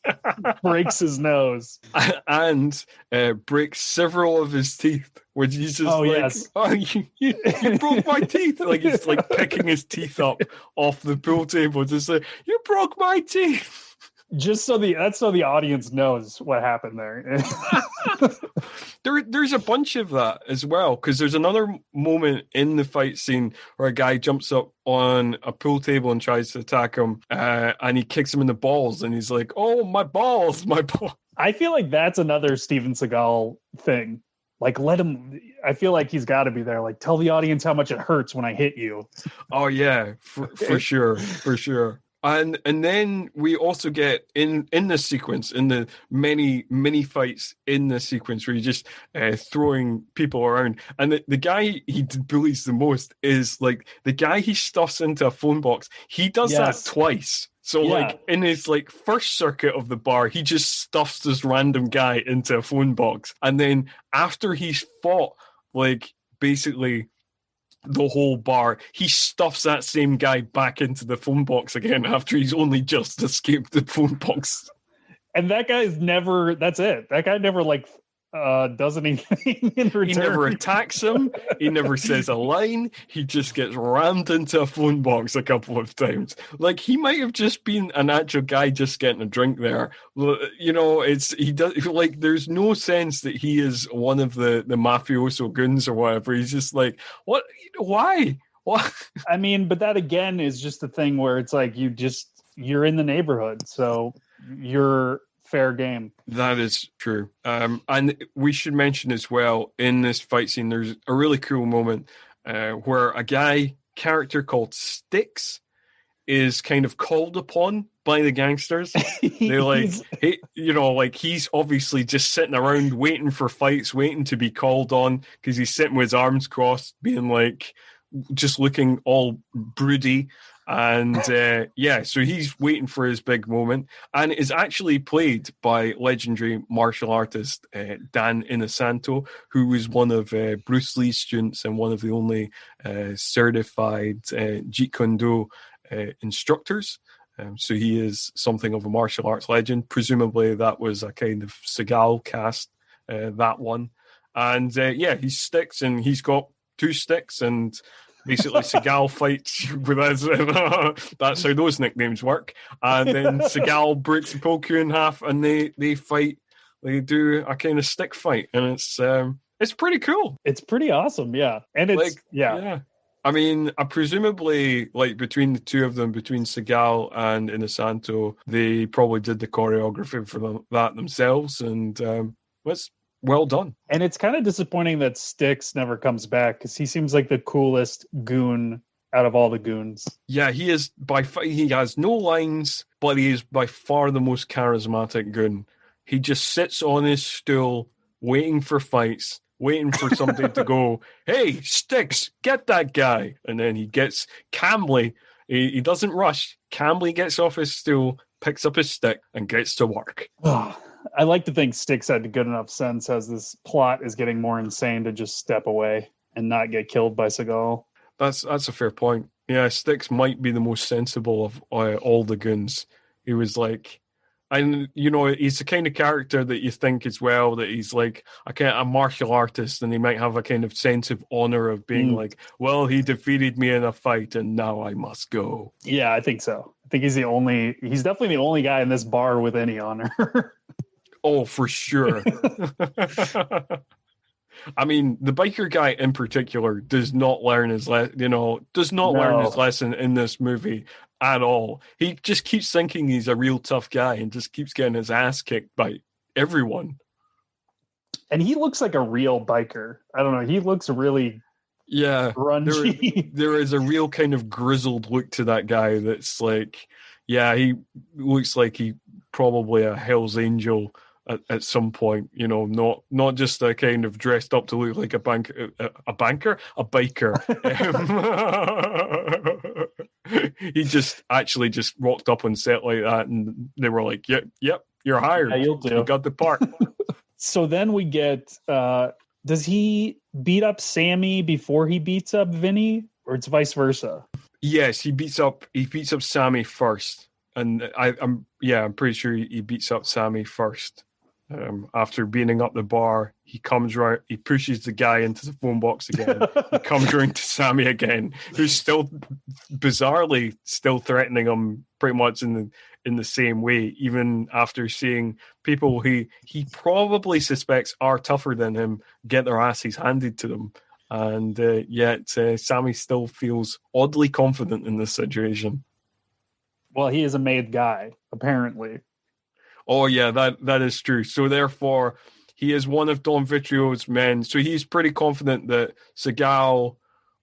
breaks his nose. And breaks several of his teeth, which he's just yes. Oh, you broke my teeth. Like, he's like picking his teeth up off the pool table, just like, you broke my teeth. Just so the audience knows what happened there. There's a bunch of that as well, because there's another moment in the fight scene where a guy jumps up on a pool table and tries to attack him, and he kicks him in the balls, and he's like, "Oh, my balls, my balls." I feel like that's another Steven Seagal thing. Like, let him. I feel like he's got to be there. Like, tell the audience how much it hurts when I hit you. Oh yeah, for sure, for sure. And then we also get in this sequence, in the many fights in this sequence, where you're just throwing people around. And the guy he bullies the most is like the guy he stuffs into a phone box. He does that twice. So like in his like first circuit of the bar, he just stuffs this random guy into a phone box. And then after he's fought like basically the whole bar, he stuffs that same guy back into the phone box again after he's only just escaped the phone box. And that guy's never, that's it. That guy never like does anything in return. He never attacks him. He never says a line. He just gets rammed into a phone box a couple of times. Like, he might have just been an actual guy just getting a drink there. There's no sense that he is one of the mafioso goons or whatever. He's just like, what? Why? What? I mean, but that again is just the thing where it's like you're in the neighborhood, so you're fair game. That is true. And we should mention as well, in this fight scene, there's a really cool moment where a character called Sticks is kind of called upon by the gangsters. They're like, hey, he's obviously just sitting around waiting for fights, waiting to be called on, because he's sitting with his arms crossed, being like, just looking all broody. And so he's waiting for his big moment, and is actually played by legendary martial artist Dan Inosanto, who was one of Bruce Lee's students and one of the only certified Jeet Kune Do instructors. So he is something of a martial arts legend. Presumably that was a kind of Seagal cast, that one. And he sticks, and he's got 2 sticks, and basically Seagal fights with his. That's how those nicknames work. And then Seagal breaks the Poku in half, and they fight. They do a kind of stick fight, and it's pretty cool. It's pretty awesome, yeah. And it's yeah. I mean, presumably, like, between the two of them, between Seagal and Inosanto, they probably did the choreography for that themselves, and it's well done. And it's kind of disappointing that Styx never comes back, because he seems like the coolest goon out of all the goons. Yeah, he is he has no lines, but he is by far the most charismatic goon. He just sits on his stool, waiting for fights, waiting for somebody to go, hey, Styx, get that guy. And then he gets calmly, he doesn't rush, calmly gets off his stool, picks up his stick, and gets to work. I like to think Styx had good enough sense as this plot is getting more insane to just step away and not get killed by Seagal. That's a fair point. Yeah, Styx might be the most sensible of all the goons. He was like... And, he's the kind of character that you think as well, that he's like a martial artist, and he might have a kind of sense of honor of being like, well, he defeated me in a fight, and now I must go. Yeah, I think so. I think he's definitely the only guy in this bar with any honor. Oh, for sure. I mean, the biker guy in particular does not learn his learn his lesson in this movie at all. He just keeps thinking he's a real tough guy and just keeps getting his ass kicked by everyone. And he looks like a real biker. I don't know. He looks really grungy. There is a real kind of grizzled look to that guy that's like, he looks like he probably a Hell's Angel at some point, not just a kind of dressed up to look like a biker. He just rocked up on set like that, and they were like, yep, you're hired. Yeah, you'll do. You got the part. So then we get, does he beat up Sammy before he beats up Vinny, or it's vice versa? Yes, he beats up Sammy first. And I'm pretty sure he beats up Sammy first. After beating up the bar, he comes right. He pushes the guy into the phone box again. He comes around to Sammy again, who's still bizarrely still threatening him, pretty much in the same way, even after seeing people he probably suspects are tougher than him get their asses handed to them, and yet Sammy still feels oddly confident in this situation. Well, he is a made guy, apparently. Oh, yeah, that is true. So, therefore, he is one of Don Vitrio's men. So, he's pretty confident that Seagal,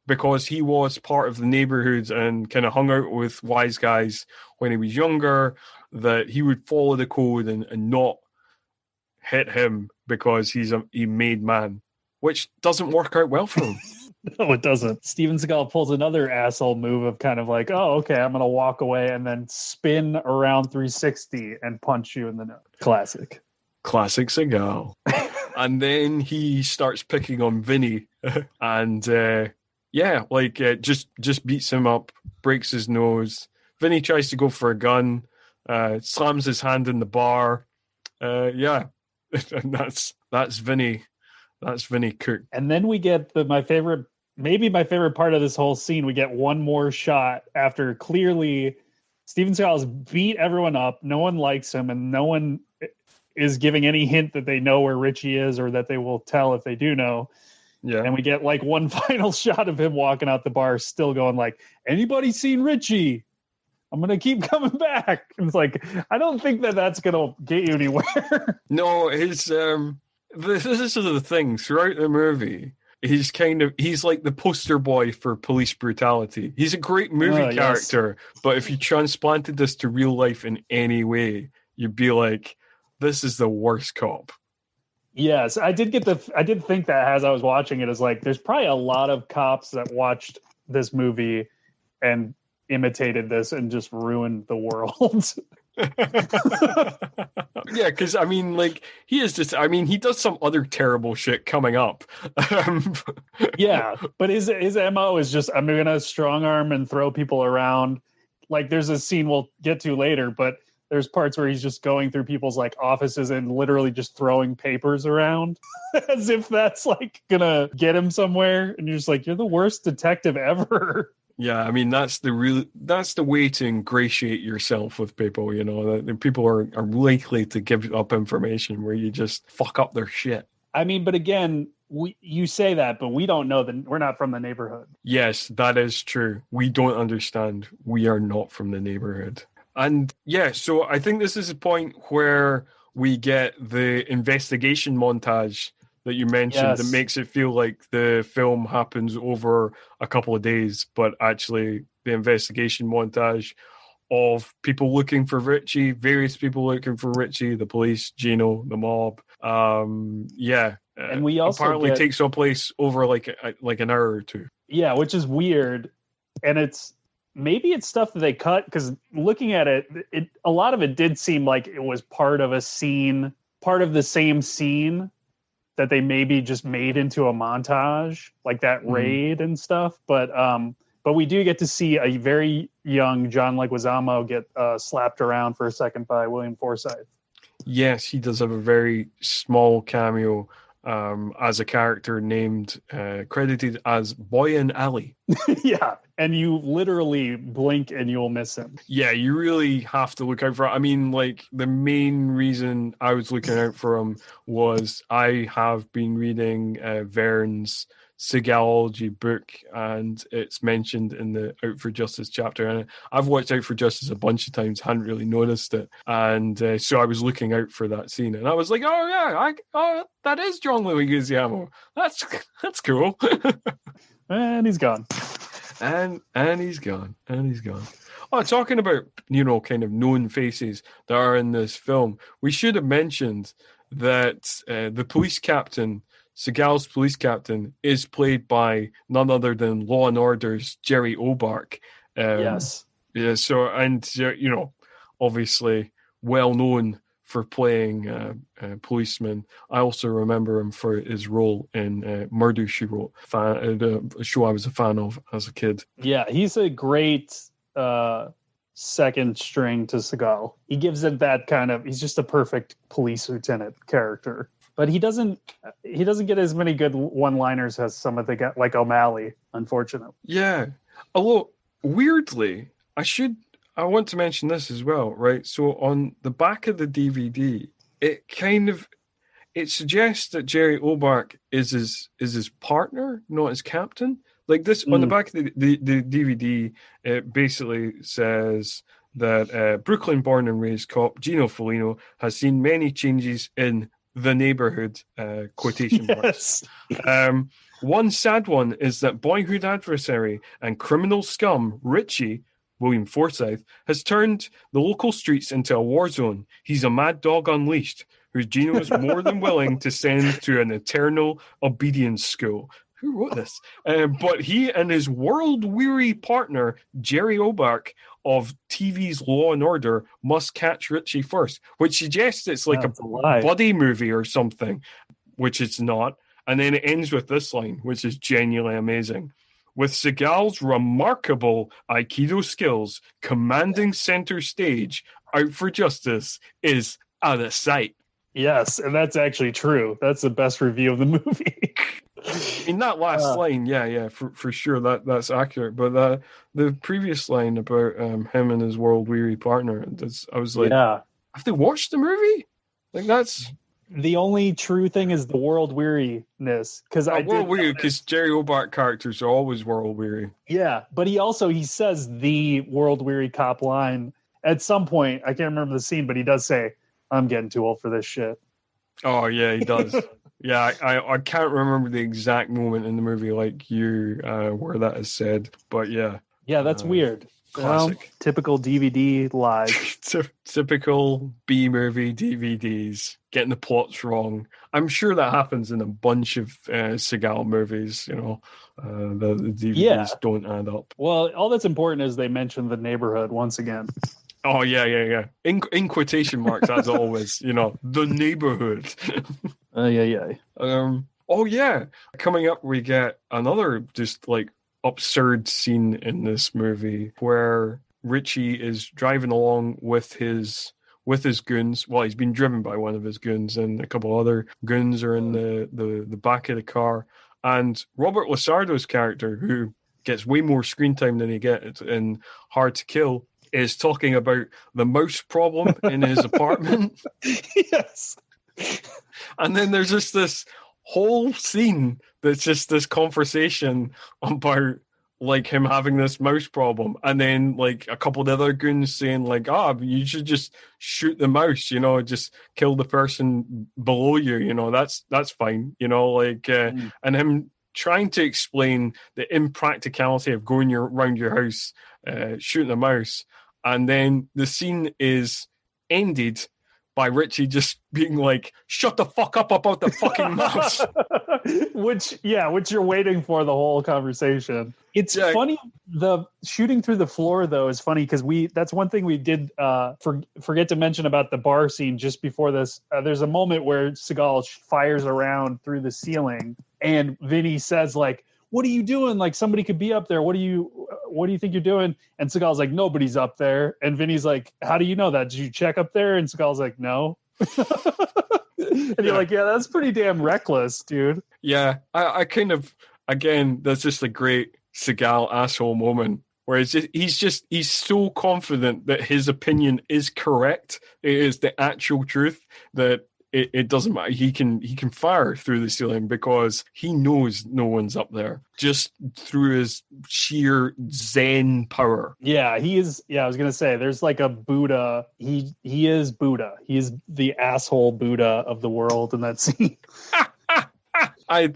because he was part of the neighborhood and kind of hung out with wise guys when he was younger, that he would follow the code and not hit him because he's a made man, which doesn't work out well for him. No, it doesn't. Steven Seagal pulls another asshole move of kind of like, oh, okay, I'm going to walk away and then spin around 360 and punch you in the nose. Classic Seagal. And then he starts picking on Vinny and, just beats him up, breaks his nose. Vinny tries to go for a gun, slams his hand in the bar. And that's Vinny. That's Vinny Cook. And then we get my favorite part of this whole scene. We get one more shot after clearly Steven Seagal's beat everyone up. No one likes him, and no one is giving any hint that they know where Richie is or that they will tell if they do know. Yeah. And we get like one final shot of him walking out the bar, still going like, anybody seen Richie? I'm going to keep coming back. And it's like, I don't think that's going to get you anywhere. No, this is the thing throughout the movie. He's like the poster boy for police brutality. He's a great movie character, but if you transplanted this to real life in any way, you'd be like, this is the worst cop. Yes, I did think that as I was watching it, is like, there's probably a lot of cops that watched this movie and imitated this and just ruined the world. Yeah, because I mean, like, he does some other terrible shit coming up. Yeah, but his MO is just, I'm gonna strong arm and throw people around, Like there's a scene we'll get to later, but there's parts where he's just going through people's like offices and literally just throwing papers around as if that's like gonna get him somewhere. And you're just like, you're the worst detective ever. Yeah, I mean that's the way to ingratiate yourself with people, you know. That people are likely to give up information where you just fuck up their shit. I mean, but again, you say that, but we don't know that we're not from the neighborhood. Yes, that is true. We don't understand. We are not from the neighborhood. And yeah, so I think this is a point where we get the investigation montage that you mentioned that makes it feel like the film happens over a couple of days, but actually the investigation montage of people looking for Richie, various people looking for Richie, the police, Gino, the mob. And we also apparently takes place over like an hour or two. Yeah, which is weird. And maybe it's stuff that they cut, because looking at it, a lot of it did seem like it was part of a scene, part of the same scene that they maybe just made into a montage, like that raid and stuff. But we do get to see a very young John Leguizamo get slapped around for a second by William Forsythe. Yes, he does have a very small cameo as a character named, credited as Boy in Alley. Yeah, and you literally blink and you'll miss him. Yeah, you really have to look out for it. I mean, like, the main reason I was looking out for him was I have been reading Vern's Seagalology book, and it's mentioned in the Out for Justice chapter. And I've watched Out for Justice a bunch of times, hadn't really noticed it, and so I was looking out for that scene, and I was like, "Oh yeah, that is John Leguizamo. That's cool." And he's gone. And he's gone. Oh, talking about, you know, kind of known faces that are in this film, we should have mentioned that the police captain, Seagal's police captain, is played by none other than Law and Order's Jerry Obark. Yes. Yeah. So, and you know, obviously well known for playing a policeman. I also remember him for his role in Murder, She Wrote, a show I was a fan of as a kid. Yeah, he's a great second string to Seagal. He gives it that kind of, he's just a perfect police lieutenant character. But he doesn't get as many good one-liners as some of the guys, like O'Malley, unfortunately. Yeah. Although, weirdly, I want to mention this as well, right? So on the back of the DVD, it suggests that Jerry Obark is his partner, not his captain. Like this on the back of the DVD, it basically says that Brooklyn-born and raised cop Gino Fellino has seen many changes in the neighborhood, quotation marks. One sad one is that boyhood adversary and criminal scum Richie, William Forsythe, has turned the local streets into a war zone. He's a mad dog unleashed, who Gino is more than willing to send to an eternal obedience school. Who wrote this? But he and his world-weary partner, Jerry Obark, of TV's Law and Order, must catch Richie first, which suggests it's like a buddy movie or something, which it's not. And then it ends with this line, which is genuinely amazing. With Seagal's remarkable Aikido skills commanding center stage, Out for Justice is out of sight. Yes, and that's actually true. That's the best review of the movie. In that last line, yeah, for sure, that's accurate. But the previous line about him and his world-weary partner, I was like, have they watched the movie? Like, that's... The only true thing is the world weariness, because because Jerry Obark characters are always world weary. Yeah, but he says the world weary cop line at some point. I can't remember the scene, but he does say, "I'm getting too old for this shit." Oh yeah, he does. Yeah, I can't remember the exact moment in the movie like you where that is said, but yeah. Yeah, that's weird. Classic. Typical DVD lies. Typical B-movie DVDs. Getting the plots wrong. I'm sure that happens in a bunch of Seagal movies, you know. The DVDs don't add up. Well, all that's important is they mention the neighborhood once again. Oh, yeah. In quotation marks, as always, you know, the neighborhood. Yeah. Oh, yeah. Coming up, we get another just, like, absurd scene in this movie where Richie is driving along with his goons. Well, he's been driven by one of his goons, and a couple other goons are in the back of the car. And Robert Lasardo's character, who gets way more screen time than he gets in Hard to Kill, is talking about the mouse problem in his apartment. Yes. And then there's just this whole scene that's just this conversation about like him having this mouse problem, and then like a couple of the other goons saying like, you should just shoot the mouse, just kill the person below you, that's fine, and him trying to explain the impracticality of going around your house shooting a mouse, and then the scene is ended by Richie just being like, shut the fuck up about the fucking mouse. which you're waiting for the whole conversation. It's funny. The shooting through the floor, though, is funny because that's one thing we did forget to mention about the bar scene just before this. There's a moment where Seagal fires around through the ceiling, and Vinny says, like, what are you doing? Like, somebody could be up there. What do you think you're doing? And Seagal's like, nobody's up there. And Vinny's like, how do you know that? Did you check up there? And Seagal's like, no. And you're like, yeah, that's pretty damn reckless, dude. Yeah, I kind of, again, that's just a great Seagal asshole moment where he's so confident that his opinion is correct. It is the actual truth that it doesn't matter. He can fire through the ceiling because he knows no one's up there, just through his sheer Zen power. Yeah, he is. Yeah, I was gonna say there's like a Buddha. He is Buddha. He is the asshole Buddha of the world in that scene. I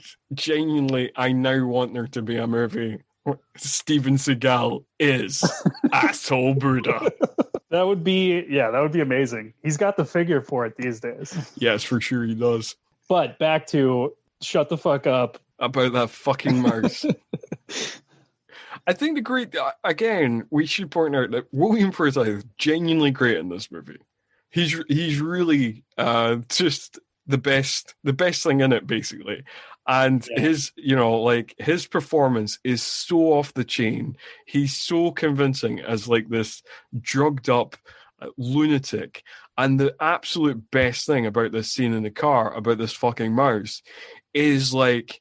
now want there to be a movie. Steven Seagal is asshole Buddha. That would be amazing. He's got the figure for it these days. Yes, for sure he does. But back to shut the fuck up about that fucking mouse. I think again, we should point out that William Forsythe is genuinely great in this movie. He's really just the best thing in it, basically. And his performance is so off the chain. He's so convincing as like this drugged up lunatic. And the absolute best thing about this scene in the car, about this fucking mouse, is like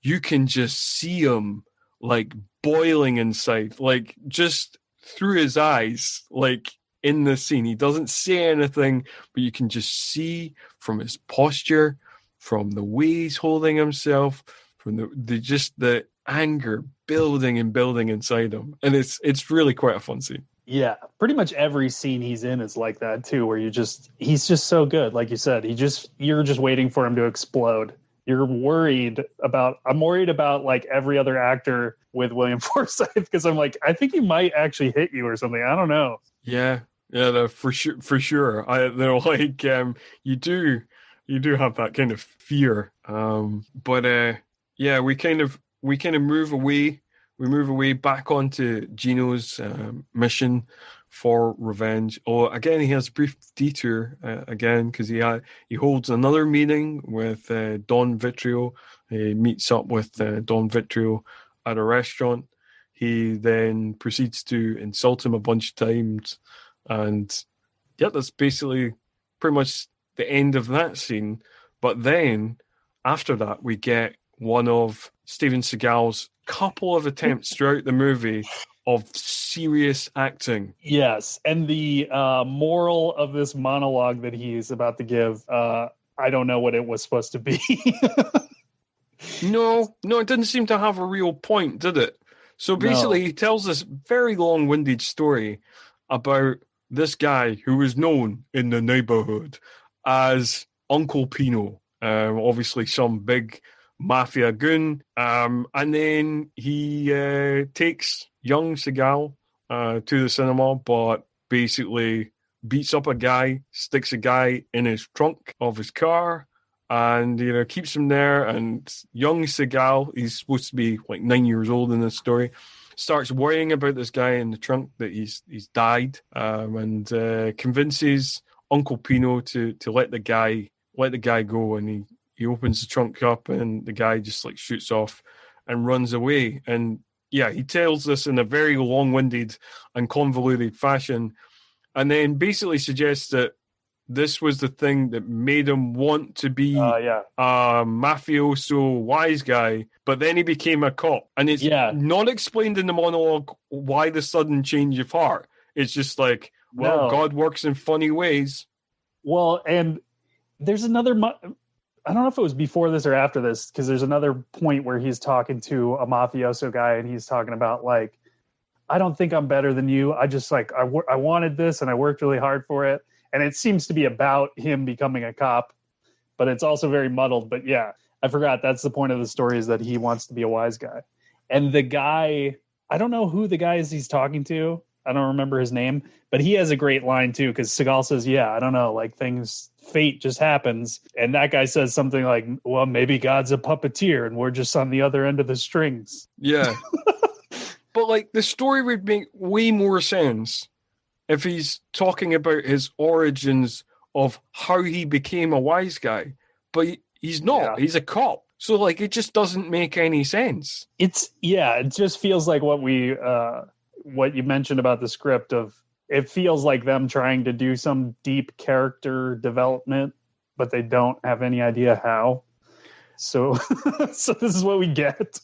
you can just see him like boiling inside, like just through his eyes, like in the scene. He doesn't say anything, but you can just see from his posture, from the way he's holding himself, from the anger building and building inside him. And it's really quite a fun scene. Yeah, pretty much every scene he's in is like that too, where he's just so good. Like you said, you're just waiting for him to explode. I'm worried about like every other actor with William Forsythe, because I'm like, I think he might actually hit you or something. I don't know. Yeah, no, for sure. They're like, you do have that kind of fear. But we kind of move away. We move away back onto Gino's mission for revenge. Oh, again, he has a brief detour again because he holds another meeting with Don Vitrio. He meets up with Don Vitrio at a restaurant. He then proceeds to insult him a bunch of times, and that's basically pretty much the end of that scene. But then after that, we get one of Steven Seagal's couple of attempts throughout the movie of serious acting. Yes, and the moral of this monologue that he's about to give, I don't know what it was supposed to be. No, it didn't seem to have a real point, did it? So basically, He tells this very long-winded story about this guy who was known in the neighborhood as Uncle Pino, obviously some big mafia goon, and then he takes young Seagal to the cinema, but basically beats up a guy, sticks a guy in his trunk of his car, and keeps him there. And young Seagal, he's supposed to be like 9 years old in this story, starts worrying about this guy in the trunk that he's died, and convinces Uncle Pino to let the guy go, and he opens the trunk up, and the guy just like shoots off and runs away. And Yeah, he tells this in a very long-winded and convoluted fashion, and then basically suggests that this was the thing that made him want to be Yeah. a mafioso wise guy, but then he became a cop. And it's Yeah. not explained in the monologue why the sudden change of heart. It's just like, well, No. God works in funny ways. Well, and there's another. I don't know if it was before this or after this, because there's another point where he's talking to a mafioso guy, and he's talking about like, I don't think I'm better than you. I just like I wanted this, and I worked really hard for it. And it seems to be about him becoming a cop, but it's also very muddled. But yeah, I forgot. That's the point of the story, is that he wants to be a wise guy. And the guy, I don't know who the guy is he's talking to. I don't remember his name, but he has a great line too, because Seagal says, yeah, I don't know, like fate just happens. And that guy says something like, well, maybe God's a puppeteer and we're just on the other end of the strings. Yeah. But like the story would make way more sense if he's talking about his origins of how he became a wise guy. But he's not. Yeah. He's a cop. So like it just doesn't make any sense. It just feels like what you mentioned about the script of, it feels like them trying to do some deep character development, but they don't have any idea how. So so this is what we get.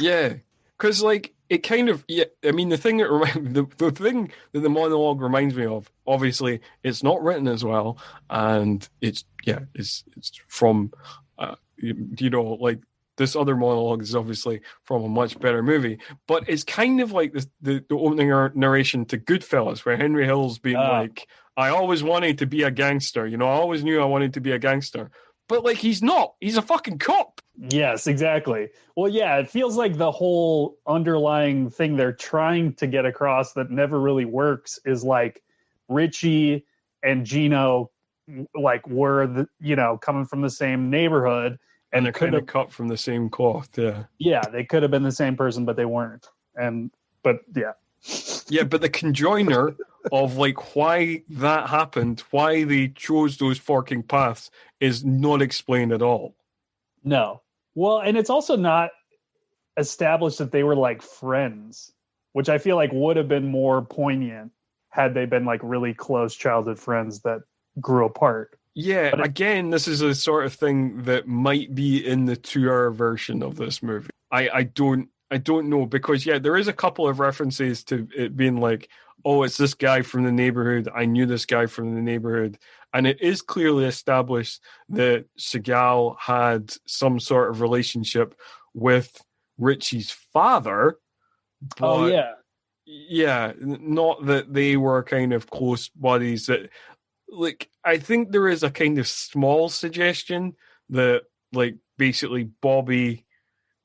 Yeah. Because like it kind of, yeah, I mean, the thing that the monologue reminds me of, obviously it's not written as well, and it's from like this other monologue is obviously from a much better movie, but it's kind of like the opening narration to Goodfellas, where Henry Hill's being like, I always wanted to be a gangster, I always knew I wanted to be a gangster. But like he's not. He's a fucking cop. Yes, exactly. Well, yeah, it feels like the whole underlying thing they're trying to get across that never really works is like Richie and Gino like were coming from the same neighborhood, and they're kind of cut from the same cloth. Yeah. Yeah, they could have been the same person, but they weren't. But yeah. Yeah, but the conjoiner of like why that happened, why they chose those forking paths, is not explained at all. No. Well, and it's also not established that they were like friends, which I feel like would have been more poignant had they been like really close childhood friends that grew apart. Yeah, but again, this is a sort of thing that might be in the 2-hour version of this movie. I don't know, because there is a couple of references to it being like, oh, it's this guy from the neighborhood. I knew this guy from the neighborhood. And it is clearly established that Seagal had some sort of relationship with Richie's father. But yeah, not that they were kind of close buddies. That, like, I think there is a kind of small suggestion that, like, basically Bobby,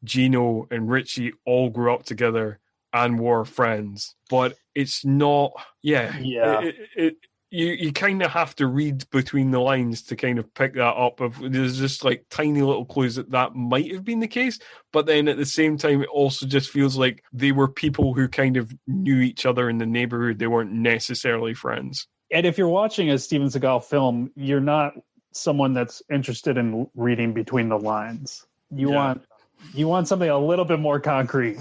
Gino, and Richie all grew up together and were friends, but it's not. You kind of have to read between the lines to kind of pick that up. There's just like tiny little clues that might have been the case, but then at the same time, it also just feels like they were people who kind of knew each other in the neighborhood. They weren't necessarily friends. And if you're watching a Steven Seagal film, you're not someone that's interested in reading between the lines. You want something a little bit more concrete.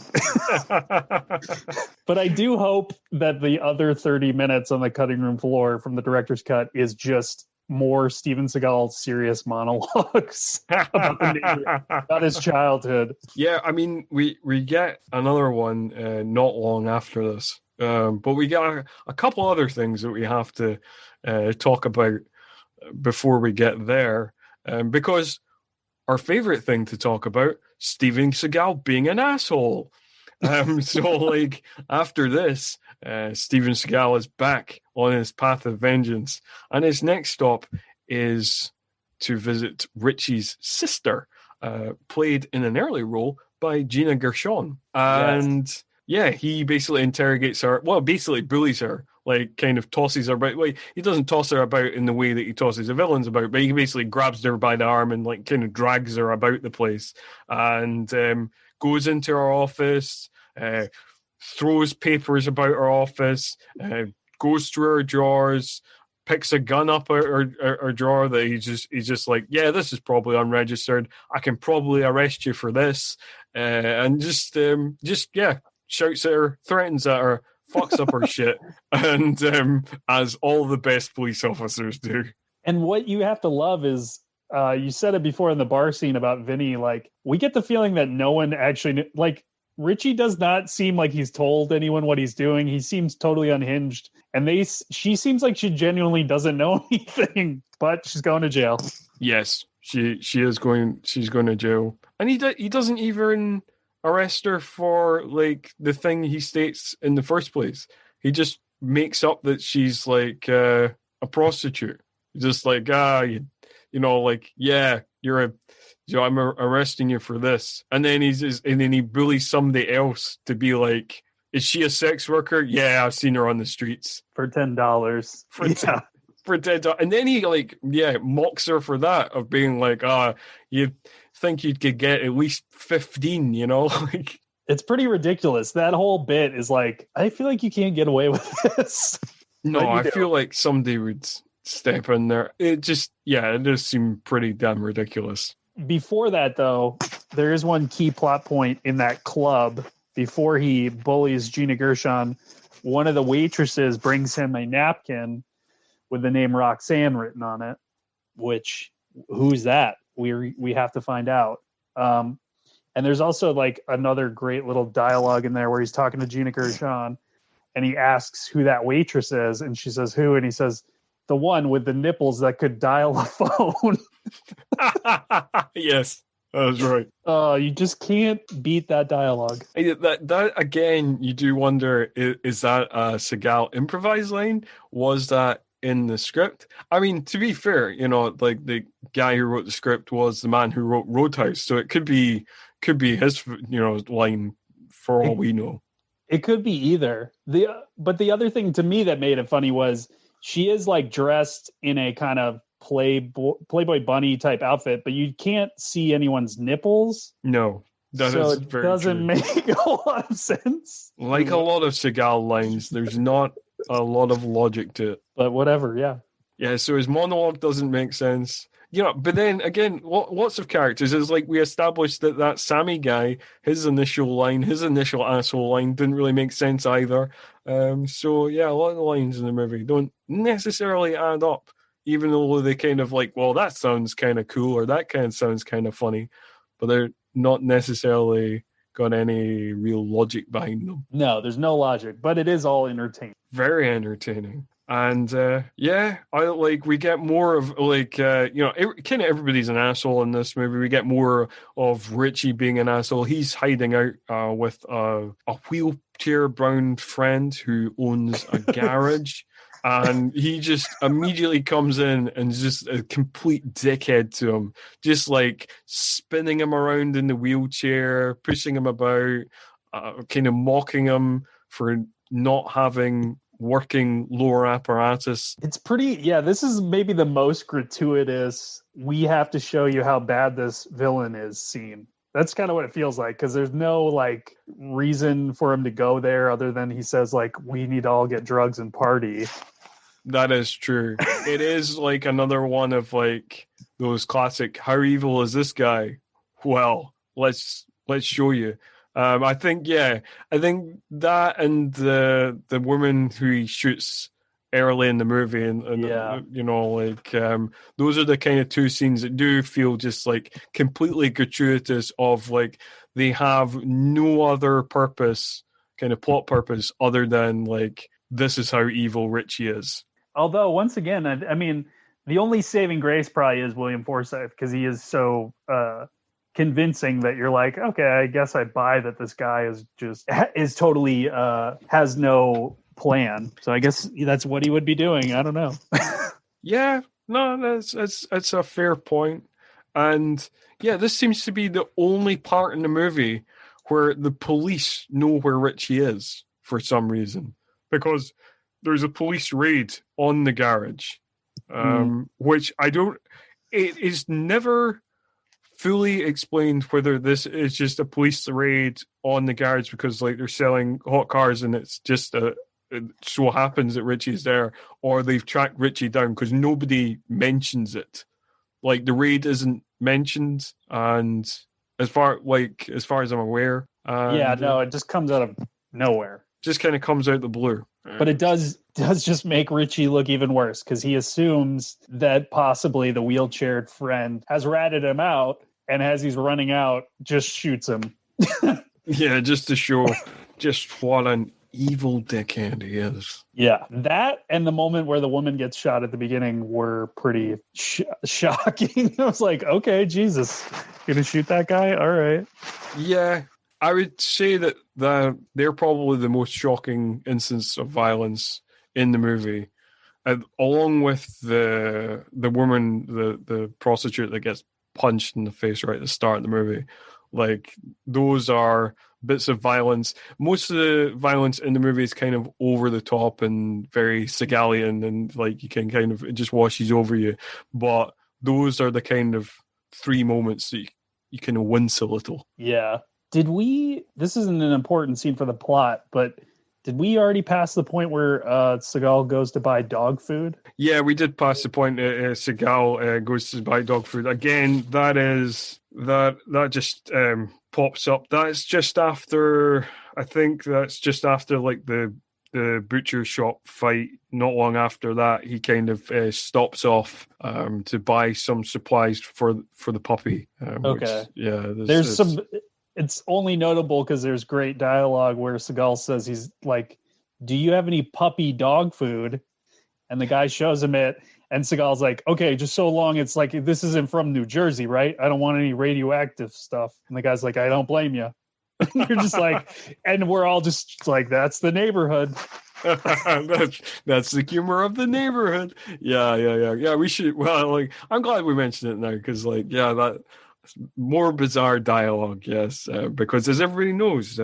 But I do hope that the other 30 minutes on the cutting room floor from the director's cut is just more Steven Seagal serious monologues about his childhood. Yeah, I mean, we get another one not long after this. But we got a couple other things that we have to talk about before we get there. Because our favorite thing to talk about, Steven Seagal being an asshole. So, like, after this, Steven Seagal is back on his path of vengeance. And his next stop is to visit Richie's sister, played in an early role by Gina Gershon. And, he basically interrogates her. Well, basically bullies her. Like, kind of tosses her about. Like, he doesn't toss her about in the way that he tosses the villains about, but he basically grabs her by the arm and, like, kind of drags her about the place. And goes into her office, throws papers about her office, goes through her drawers, picks a gun up out her drawer that he's just like, yeah, this is probably unregistered. I can probably arrest you for this. And just shouts at her, threatens at her, fucks up her shit, and as all the best police officers do. And what you have to love is, you said it before in the bar scene about Vinny, like, we get the feeling that no one actually, like, Richie does not seem like he's told anyone what he's doing. He seems totally unhinged. And she seems like she genuinely doesn't know anything, but she's going to jail. Yes, she's going to jail. And he doesn't even arrest her for, like, the thing he states in the first place. He just makes up that she's, like, a prostitute. Just like, you know, like, yeah, I'm arresting you for this. And then he bullies somebody else to be like, is she a sex worker? Yeah, I've seen her on the streets. For $10. For $10. And then he, like, mocks her for that, of being like, you think you could get at least 15, you know? Like, it's pretty ridiculous. That whole bit is like, I feel like you can't get away with this. No, I feel like somebody would step in there. It just seemed pretty damn ridiculous. Before that, though, there is one key plot point in that club. Before he bullies Gina Gershon, one of the waitresses brings him a napkin with the name Roxanne written on it, which, who's that? We have to find out. And there's also, like, another great little dialogue in there where he's talking to Gina Gershon, and he asks who that waitress is, and she says, who? And he says, the one with the nipples that could dial a phone. Yes, that was right. You just can't beat that dialogue. That again, you do wonder, is that a Seagal improvised line? Was that in the script? I mean, to be fair, you know, like, the guy who wrote the script was the man who wrote Roadhouse, so it could be his, you know, line for all we know. It could be either. But the other thing to me that made it funny was she is, like, dressed in a kind of Playboy bunny type outfit, but you can't see anyone's nipples. No, so it doesn't make a lot of sense. Like a lot of Seagal lines, there's not a lot of logic to it. But whatever, yeah. Yeah, so his monologue doesn't make sense. You know, but then again, lots of characters. It's like we established that Sammy guy, his initial asshole line didn't really make sense either. So yeah, a lot of the lines in the movie don't necessarily add up, even though they kind of like, well, that sounds kind of cool, or that kind of sounds kind of funny, but they're not necessarily got any real logic behind them. No, there's no logic, but it is all entertaining. Very entertaining. And we get more of, like, kind of everybody's an asshole in this movie. We get more of Richie being an asshole. He's hiding out with a wheelchair-bound friend who owns a garage. And he just immediately comes in and is just a complete dickhead to him. Just, like, spinning him around in the wheelchair, pushing him about, kind of mocking him for not having working lower apparatus. It's pretty, this is maybe the most gratuitous, we have to show you how bad this villain is scene. That's kind of what it feels like, because there's no, like, reason for him to go there other than he says, like, we need to all get drugs and party. That is true. It is, like, another one of, like, those classic, how evil is this guy? Well, let's show you. I think that and the woman who he shoots early in the movie, and you know, like, those are the kind of two scenes that do feel just, like, completely gratuitous, of, like, they have no other purpose, kind of plot purpose, other than, like, this is how evil Richie is. Although, once again, I mean, the only saving grace probably is William Forsythe, because he is so convincing that you're like, okay, I guess I buy that this guy is totally has no plan. So I guess that's what he would be doing. I don't know. Yeah, no, that's a fair point. And yeah, this seems to be the only part in the movie where the police know where Richie is for some reason, because there's a police raid on the garage, which it is never fully explained whether this is just a police raid on the garage because, like, they're selling hot cars and it's just it so happens that Richie's there, or they've tracked Richie down, because nobody mentions it. Like, the raid isn't mentioned, and as far as I'm aware, it just comes out of nowhere. Just kind of comes out the blue. But it does just make Richie look even worse because he assumes that possibly the wheelchaired friend has ratted him out, and as he's running out, just shoots him. Yeah, just to show just what an evil dickhead he is. Yeah, that and the moment where the woman gets shot at the beginning were pretty shocking. I was like, okay, Jesus, gonna shoot that guy? All right. Yeah, I would say that they're probably the most shocking instance of violence in the movie, along with the woman, the prostitute that gets punched in the face right at the start of the movie. Like, those are bits of violence. Most of the violence in the movie is kind of over the top and very Seagalian, and like you can kind of, it just washes over you. But those are the kind of 3 moments that you kind of wince a little. Yeah. This isn't an important scene for the plot, but did we already pass the point where Seagal goes to buy dog food? Yeah, we did pass the point. Seagal goes to buy dog food again. That just pops up. That's just after. I think that's just after like the butcher shop fight. Not long after that, he kind of stops off to buy some supplies for the puppy. Okay. There's it's only notable because there's great dialogue where Seagal says, he's like, do you have any puppy dog food? And the guy shows him it. And Seagal's like, okay, just so long. It's like, this isn't from New Jersey, right? I don't want any radioactive stuff. And the guy's like, I don't blame you. You're just like, and we're all just like, that's the neighborhood. that's the humor of the neighborhood. Yeah. We should. Well, like, I'm glad we mentioned it now because, like, yeah, that more bizarre dialogue. Yes, because as everybody knows,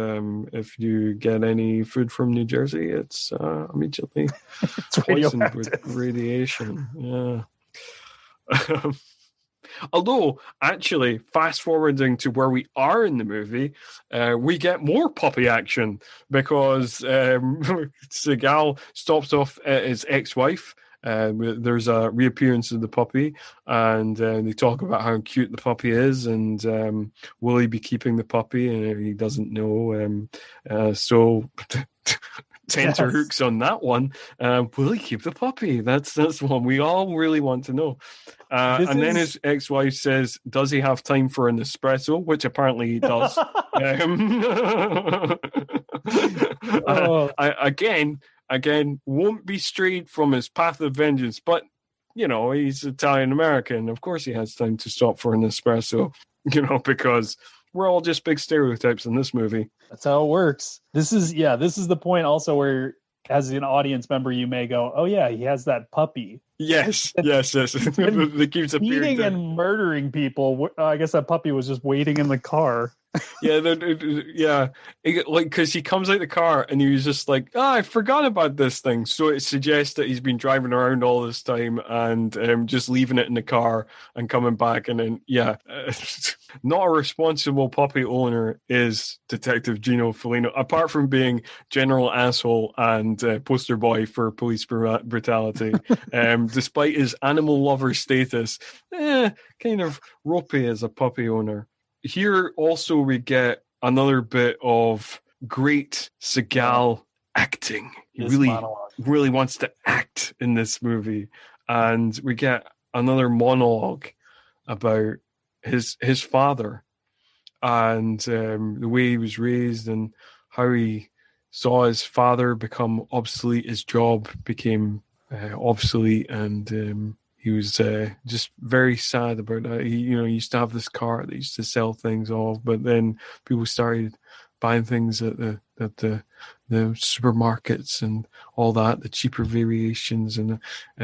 if you get any food from New Jersey, it's immediately poisoned with radiation. Yeah. Although, actually, fast forwarding to where we are in the movie, we get more puppy action because Seagal stops off his ex-wife. There's a reappearance of the puppy, and they talk about how cute the puppy is, and will he be keeping the puppy? And he doesn't know. So tenterhooks on that one. Will he keep the puppy? That's one we all really want to know. Then his ex-wife says, does he have time for an espresso? Which apparently he does. Again, won't be strayed from his path of vengeance, but, he's Italian-American. Of course he has time to stop for an espresso, because we're all just big stereotypes in this movie. That's how it works. This is the point also where, as an audience member, you may go, oh yeah, he has that puppy. Yes. That keeps appearing. Beating and murdering people. I guess that puppy was just waiting in the car. Yeah. Because he comes out the car and he was just like, I forgot about this thing. So it suggests that he's been driving around all this time and just leaving it in the car and coming back. And then, not a responsible puppy owner is Detective Gino Fellino, apart from being general asshole and poster boy for police brutality. Despite his animal lover status, kind of ropey as a puppy owner. Here also we get another bit of great Seagal acting. He really wants to act in this movie. And we get another monologue about his father and the way he was raised and how he saw his father become obsolete. His job became obsolete, and he was just very sad about that. He used to have this car that used to sell things off, but then people started buying things at the supermarkets and all that, the cheaper variations and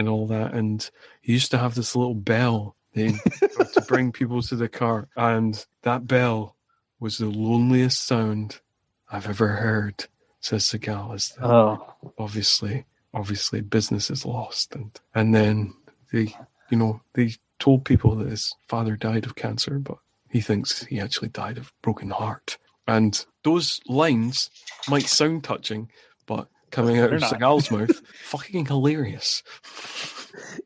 all that. And he used to have this little bell to bring people to the car, and that bell was the loneliest sound I've ever heard, says Seagal. Obviously business is lost, and then they told people that his father died of cancer, but he thinks he actually died of broken heart. And those lines might sound touching, but coming out They're of not. Seagal's mouth. Fucking hilarious.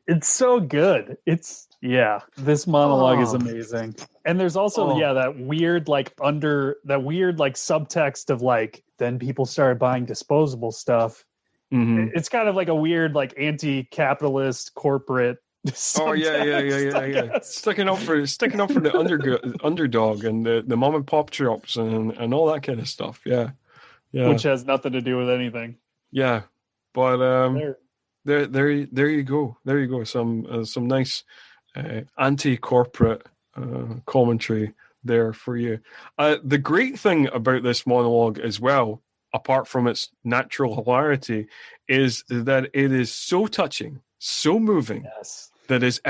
It's so good. This monologue is amazing. And there's also that weird subtext of like then people started buying disposable stuff. Mm-hmm. It's kind of like a weird like anti-capitalist corporate Oh yeah. Sticking up for the underdog and the mom and pop shops and all that kind of stuff. Yeah. Which has nothing to do with anything. Yeah. But there you go. There you go. Some nice anti-corporate commentary there for you. The great thing about this monologue as well, apart from its natural hilarity, is that it is so touching, so moving, that his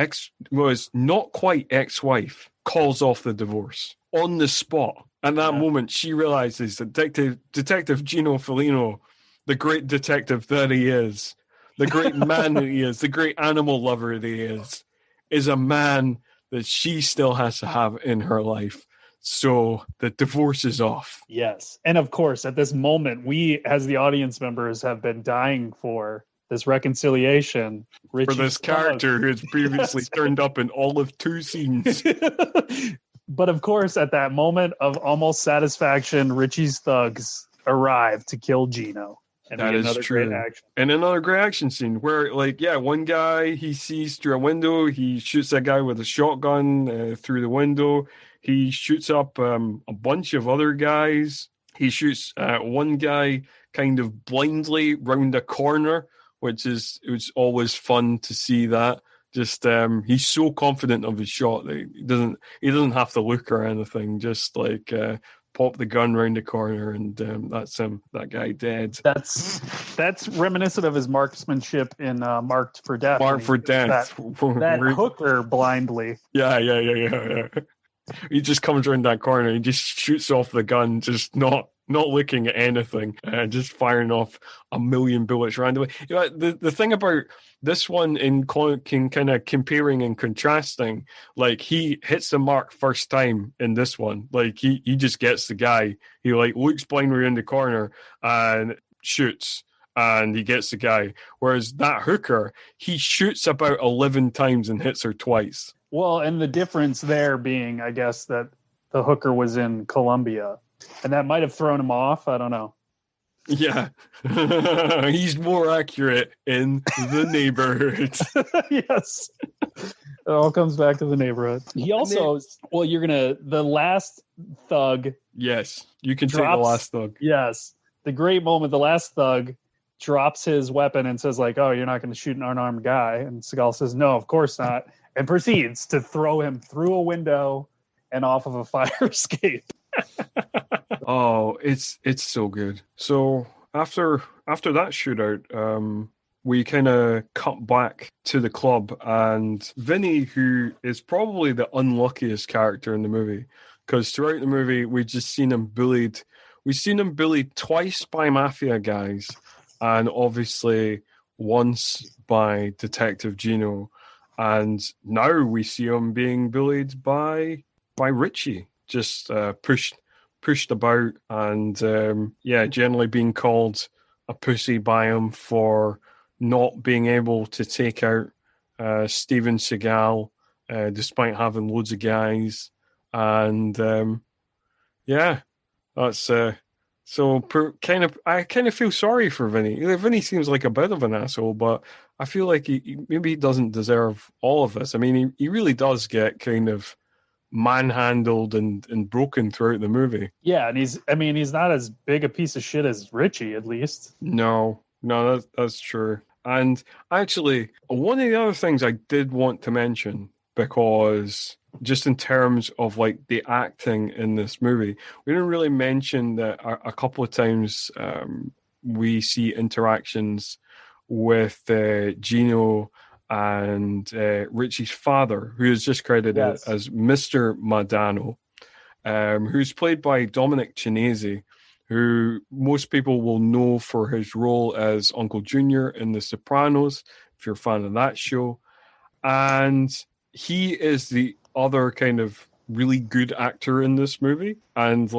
not quite ex-wife calls off the divorce on the spot. At that moment, she realizes that Detective Gino Fellino, the great detective that he is, the great man that he is, the great animal lover that he is a man that she still has to have in her life. So the divorce is off. Yes. And of course, at this moment, we as the audience members have been dying for this reconciliation. For this character who has previously turned up in all of 2 scenes. But of course, at that moment of almost satisfaction, Richie's thugs arrive to kill Gino. And that is true. And another great action scene where, one guy he sees through a window, he shoots that guy with a shotgun through the window. He shoots up a bunch of other guys. He shoots one guy kind of blindly round a corner, it was always fun to see that. Just he's so confident of his shot that he doesn't have to look or anything. Just pop the gun round the corner and that's him. That guy dead. That's reminiscent of his marksmanship in Marked for Death. Marked for Death. That hooker blindly. Yeah. He just comes around that corner. He just shoots off the gun, just not looking at anything, just firing off a million bullets randomly. You know, the thing about this one in kind of comparing and contrasting, he hits the mark first time in this one. He just gets the guy. He looks blindly in the corner and shoots. And he gets the guy. Whereas that hooker, he shoots about 11 times and hits her twice. Well, and the difference there being, I guess, that the hooker was in Colombia. And that might have thrown him off. I don't know. Yeah. He's more accurate in the neighborhood. Yes. It all comes back to the neighborhood. He also, the last thug. Yes. You can take the last thug. Yes. The great moment, the last thug drops his weapon and says, oh, you're not going to shoot an unarmed guy. And Seagal says, no, of course not. And proceeds to throw him through a window and off of a fire escape. Oh, it's so good. So after that shootout, we kind of cut back to the club, and Vinny, who is probably the unluckiest character in the movie, because throughout the movie we've just seen him bullied. We've seen him bullied twice by mafia guys, and obviously once by Detective Gino, and now we see him being bullied by Richie, just pushed about, and generally being called a pussy by him for not being able to take out Steven Seagal despite having loads of guys, and that's I kind of feel sorry for Vinny. Vinny seems like a bit of an asshole, but I feel like he maybe doesn't deserve all of this. I mean, he really does get kind of manhandled and broken throughout the movie. Yeah, and he's not as big a piece of shit as Richie, at least. No, that's true. And actually, one of the other things I did want to mention, because just in terms of the acting in this movie, we didn't really mention that a couple of times we see interactions with Gino and Richie's father, who is just credited as Mr. Madano, who's played by Dominic Chianese, who most people will know for his role as Uncle Junior in The Sopranos, if you're a fan of that show. And he is the other kind of really good actor in this movie. And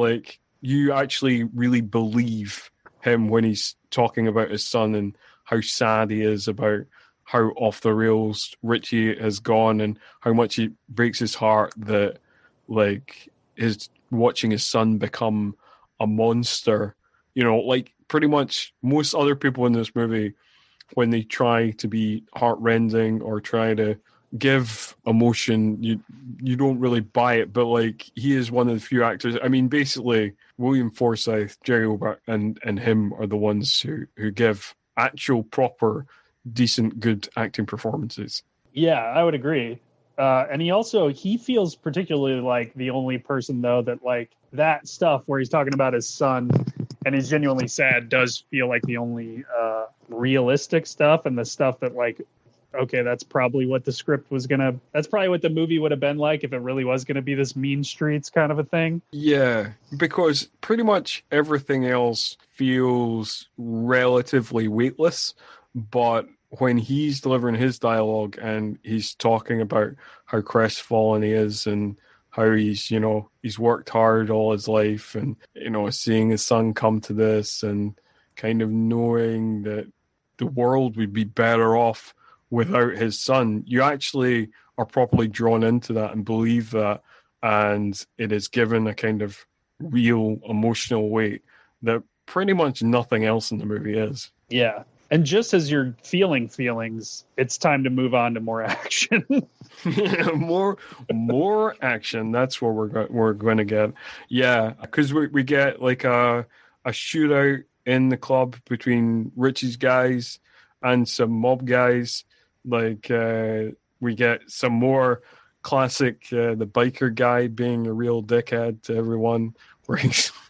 you actually really believe him when he's talking about his son and how sad he is about how off the rails Richie has gone and how much he breaks his heart that like his watching his son become a monster. You know, like pretty much most other people in this movie, when they try to be heartrending or try to give emotion, you don't really buy it. But like he is one of the few actors. I mean, basically William Forsythe, Jerry Orbach, and him are the ones who give actual proper decent good acting performances. Yeah, I would agree. And he feels particularly like the only person though that like that stuff where he's talking about his son and he's genuinely sad does feel like the only realistic stuff, and the stuff that like, okay, that's probably what the that's probably what the movie would have been like if it really was gonna be this mean streets kind of a thing. Yeah, because pretty much everything else feels relatively weightless, but when he's delivering his dialogue and he's talking about how crestfallen he is and how he's worked hard all his life and, seeing his son come to this and kind of knowing that the world would be better off without his son, you actually are properly drawn into that and believe that, and it is given a kind of real emotional weight that pretty much nothing else in the movie is. Yeah. And just as you're feeling feelings, it's time to move on to more action. more action. That's what we're going to get. Yeah, because we get like a shootout in the club between Richie's guys and some mob guys. Like we get some more classic the biker guy being a real dickhead to everyone.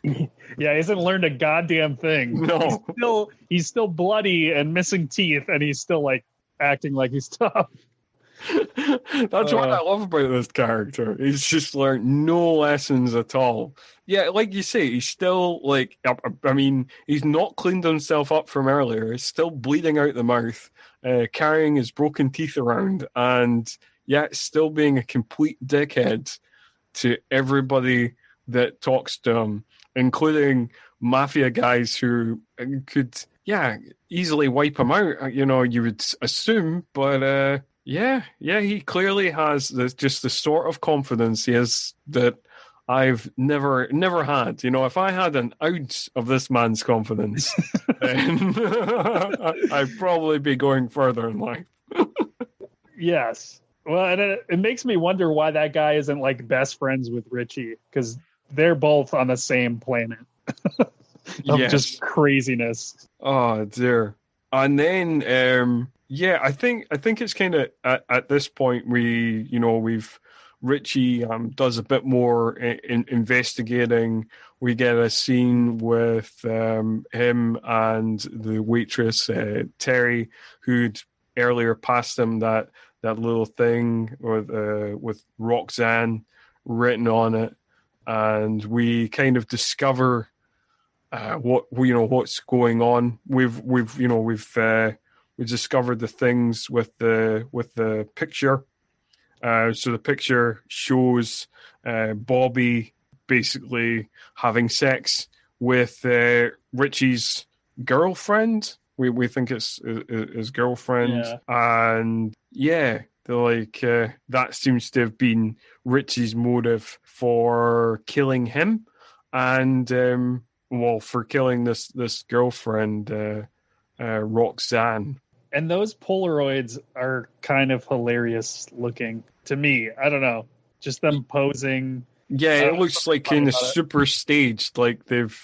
Yeah, he hasn't learned a goddamn thing. No, he's still bloody and missing teeth, and he's still like acting like he's tough. That's what I love about this character. He's just learned no lessons at all. Yeah, like you say, he's still like, I mean, he's not cleaned himself up from earlier. He's still bleeding out the mouth, carrying his broken teeth around, and yet still being a complete dickhead to everybody that talks to him, including mafia guys who could, easily wipe him out. You would assume, but he clearly has just the sort of confidence he has that I've never had. If I had an ounce of this man's confidence, then I'd probably be going further in life. Yes. Well, and it makes me wonder why that guy isn't like best friends with Richie, because they're both on the same planet of just craziness. Oh dear. And then I think it's kind of at this point we've Richie does a bit more investigating. We get a scene with him and the waitress Terry, who'd earlier passed him that little thing with Roxanne written on it, and we kind of discover what's going on. We've discovered the things with the picture. So the picture shows Bobby basically having sex with Richie's girlfriend. We think it's his girlfriend, and that seems to have been Richie's motive for killing him, and for killing this girlfriend, Roxanne. And those Polaroids are kind of hilarious looking to me. I don't know, just them posing. Yeah, it looks like kind of super staged. Like they've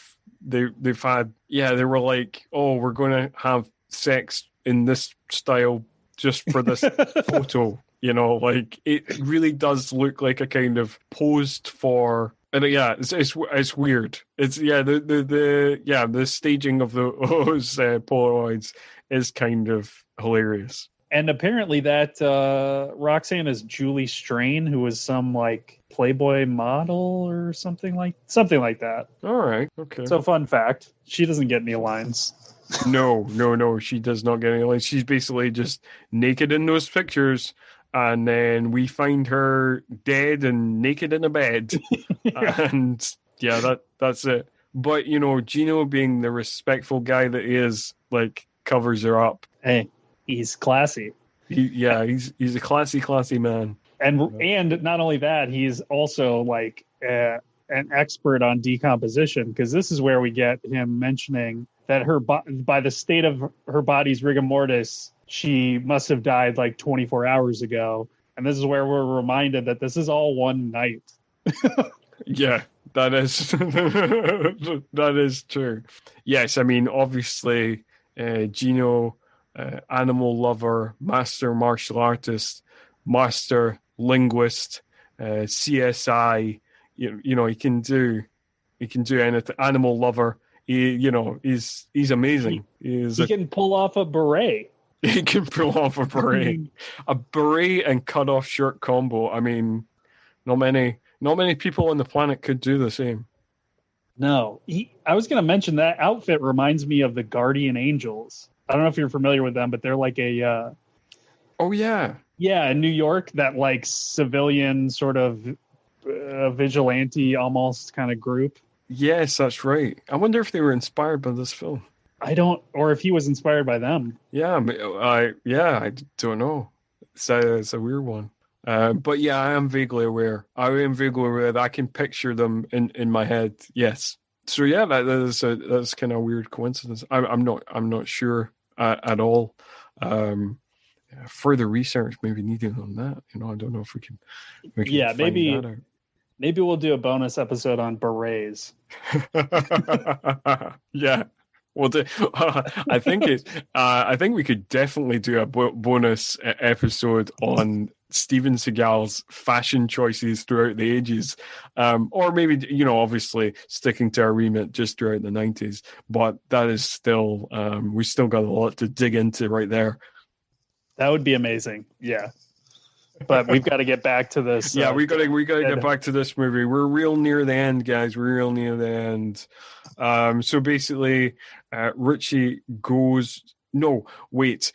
had. Yeah, they were like, oh, we're going to have sex in this style just for this photo. Like it really does look like a kind of posed for. And it's weird. It's the staging of those Polaroids is kind of hilarious. And apparently that Roxanne is Julie Strain, who was some like Playboy model or something like that. All right, okay. So fun fact, she doesn't get any lines. No, she does not get any lines. She's basically just naked in those pictures, and then we find her dead and naked in a bed. And that's it. but Gino, being the respectful guy that he is, like, covers her up. Hey, he's classy. He's a classy man. And not only that, he's also like an expert on decomposition, because this is where we get him mentioning that by the state of her body's rigor mortis, she must have died like 24 hours ago. And this is where we're reminded that this is all one night. Yeah, that is that is true. Yes, I mean, obviously, Gino, animal lover, master martial artist, master linguist, CSI. He can do anything. Animal lover. He's amazing. He can pull off a beret. He can pull off a beret, a beret and cut off shirt combo. I mean, not many people on the planet could do the same. No, I was going to mention that outfit reminds me of the Guardian Angels. I don't know if you're familiar with them, but they're like a. Oh yeah. Yeah, in New York, that like civilian sort of vigilante almost kind of group. Yes, that's right. I wonder if they were inspired by this film. Or if he was inspired by them. Yeah, I don't know. It's a weird one. But yeah, I am vaguely aware. That I can picture them in my head. Yes. So yeah, that's kind of a weird coincidence. I'm not sure at all. Further research maybe needed on that. I don't know if we can yeah, maybe we'll do a bonus episode on berets. Yeah. Well, I think we could definitely do a bonus episode on Steven Seagal's fashion choices throughout the ages, or maybe obviously sticking to our remit just throughout the 90s. But that is still we still got a lot to dig into right there. That would be amazing. Yeah. But we've got to get back to this. Yeah, we got to get back to this movie. We're real near the end, guys. We're real near the end. So basically, Richie goes. No, wait.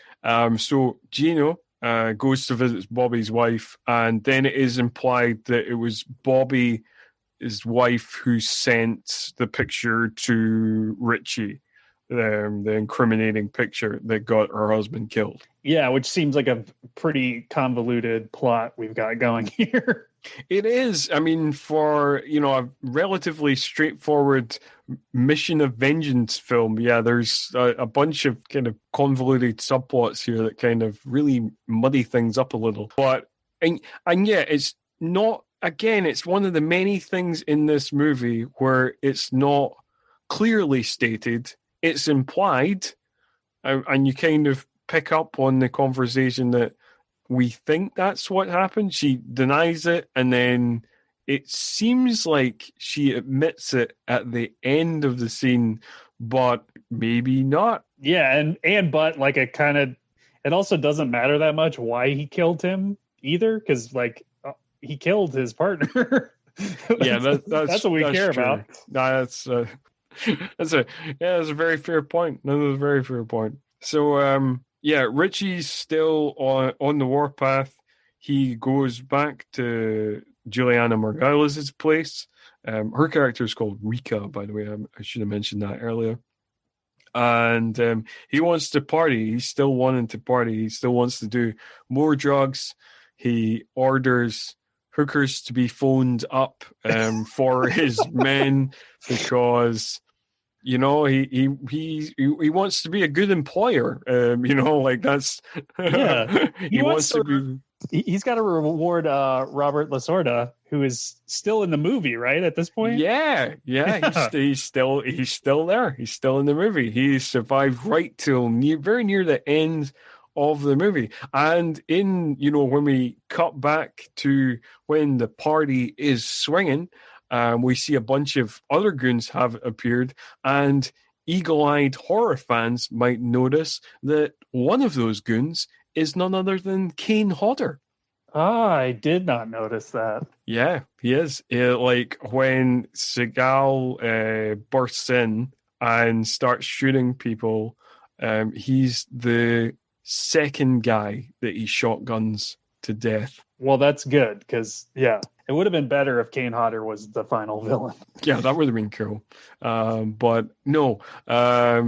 So Gino goes to visit Bobby's wife, and then it is implied that it was Bobby's wife who sent the picture to Richie. The incriminating picture that got her husband killed. Yeah, which seems like a pretty convoluted plot we've got going here. It is. I mean, for a relatively straightforward mission of vengeance film, yeah, there's a bunch of kind of convoluted subplots here that kind of really muddy things up a little. But and yeah, it's not. Again, it's one of the many things in this movie where it's not clearly stated. It's implied, and you kind of pick up on the conversation that we think that's what happened. She denies it, and then it seems like she admits it at the end of the scene, but maybe not. Yeah, but like it also doesn't matter that much why he killed him either, because like he killed his partner. Yeah, that's what we care about. No, that's a very fair point. That is a very fair point. So Richie's still on the warpath. He goes back to Juliana Margulies' place. Her character is called Rika, by the way. I should have mentioned that earlier. And he wants to party. He's still wanting to party. He still wants to do more drugs. He orders hookers to be phoned up for his men because he wants to be a good employer. Like that's he wants to be. He's got to reward Robert Lasorda, who is still in the movie, right? At this point, yeah. He's still there. He's still in the movie. He survived right till very near the end of the movie. And in when we cut back to when the party is swinging, we see a bunch of other goons have appeared, and eagle-eyed horror fans might notice that one of those goons is none other than Kane Hodder. I did not notice that. Yeah, he is. Like when Seagal bursts in and starts shooting people, he's the second guy that he shotguns to death. Well, that's good because, yeah, it would have been better if Kane Hodder was the final villain. Yeah, that would have been cool. But no,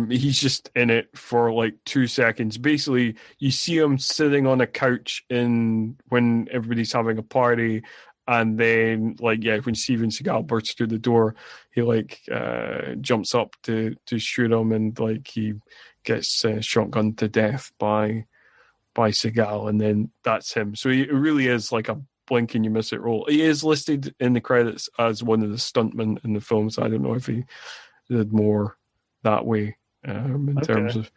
he's just in it for like 2 seconds. Basically, you see him sitting on a couch when everybody's having a party. And then, when Steven Seagal bursts through the door, he jumps up to shoot him, and he gets shotgunned to death by Seagal, and then that's him. So it really is like a blink and you miss it role. He is listed in the credits as one of the stuntmen in the film, so I don't know if he did more that way in terms of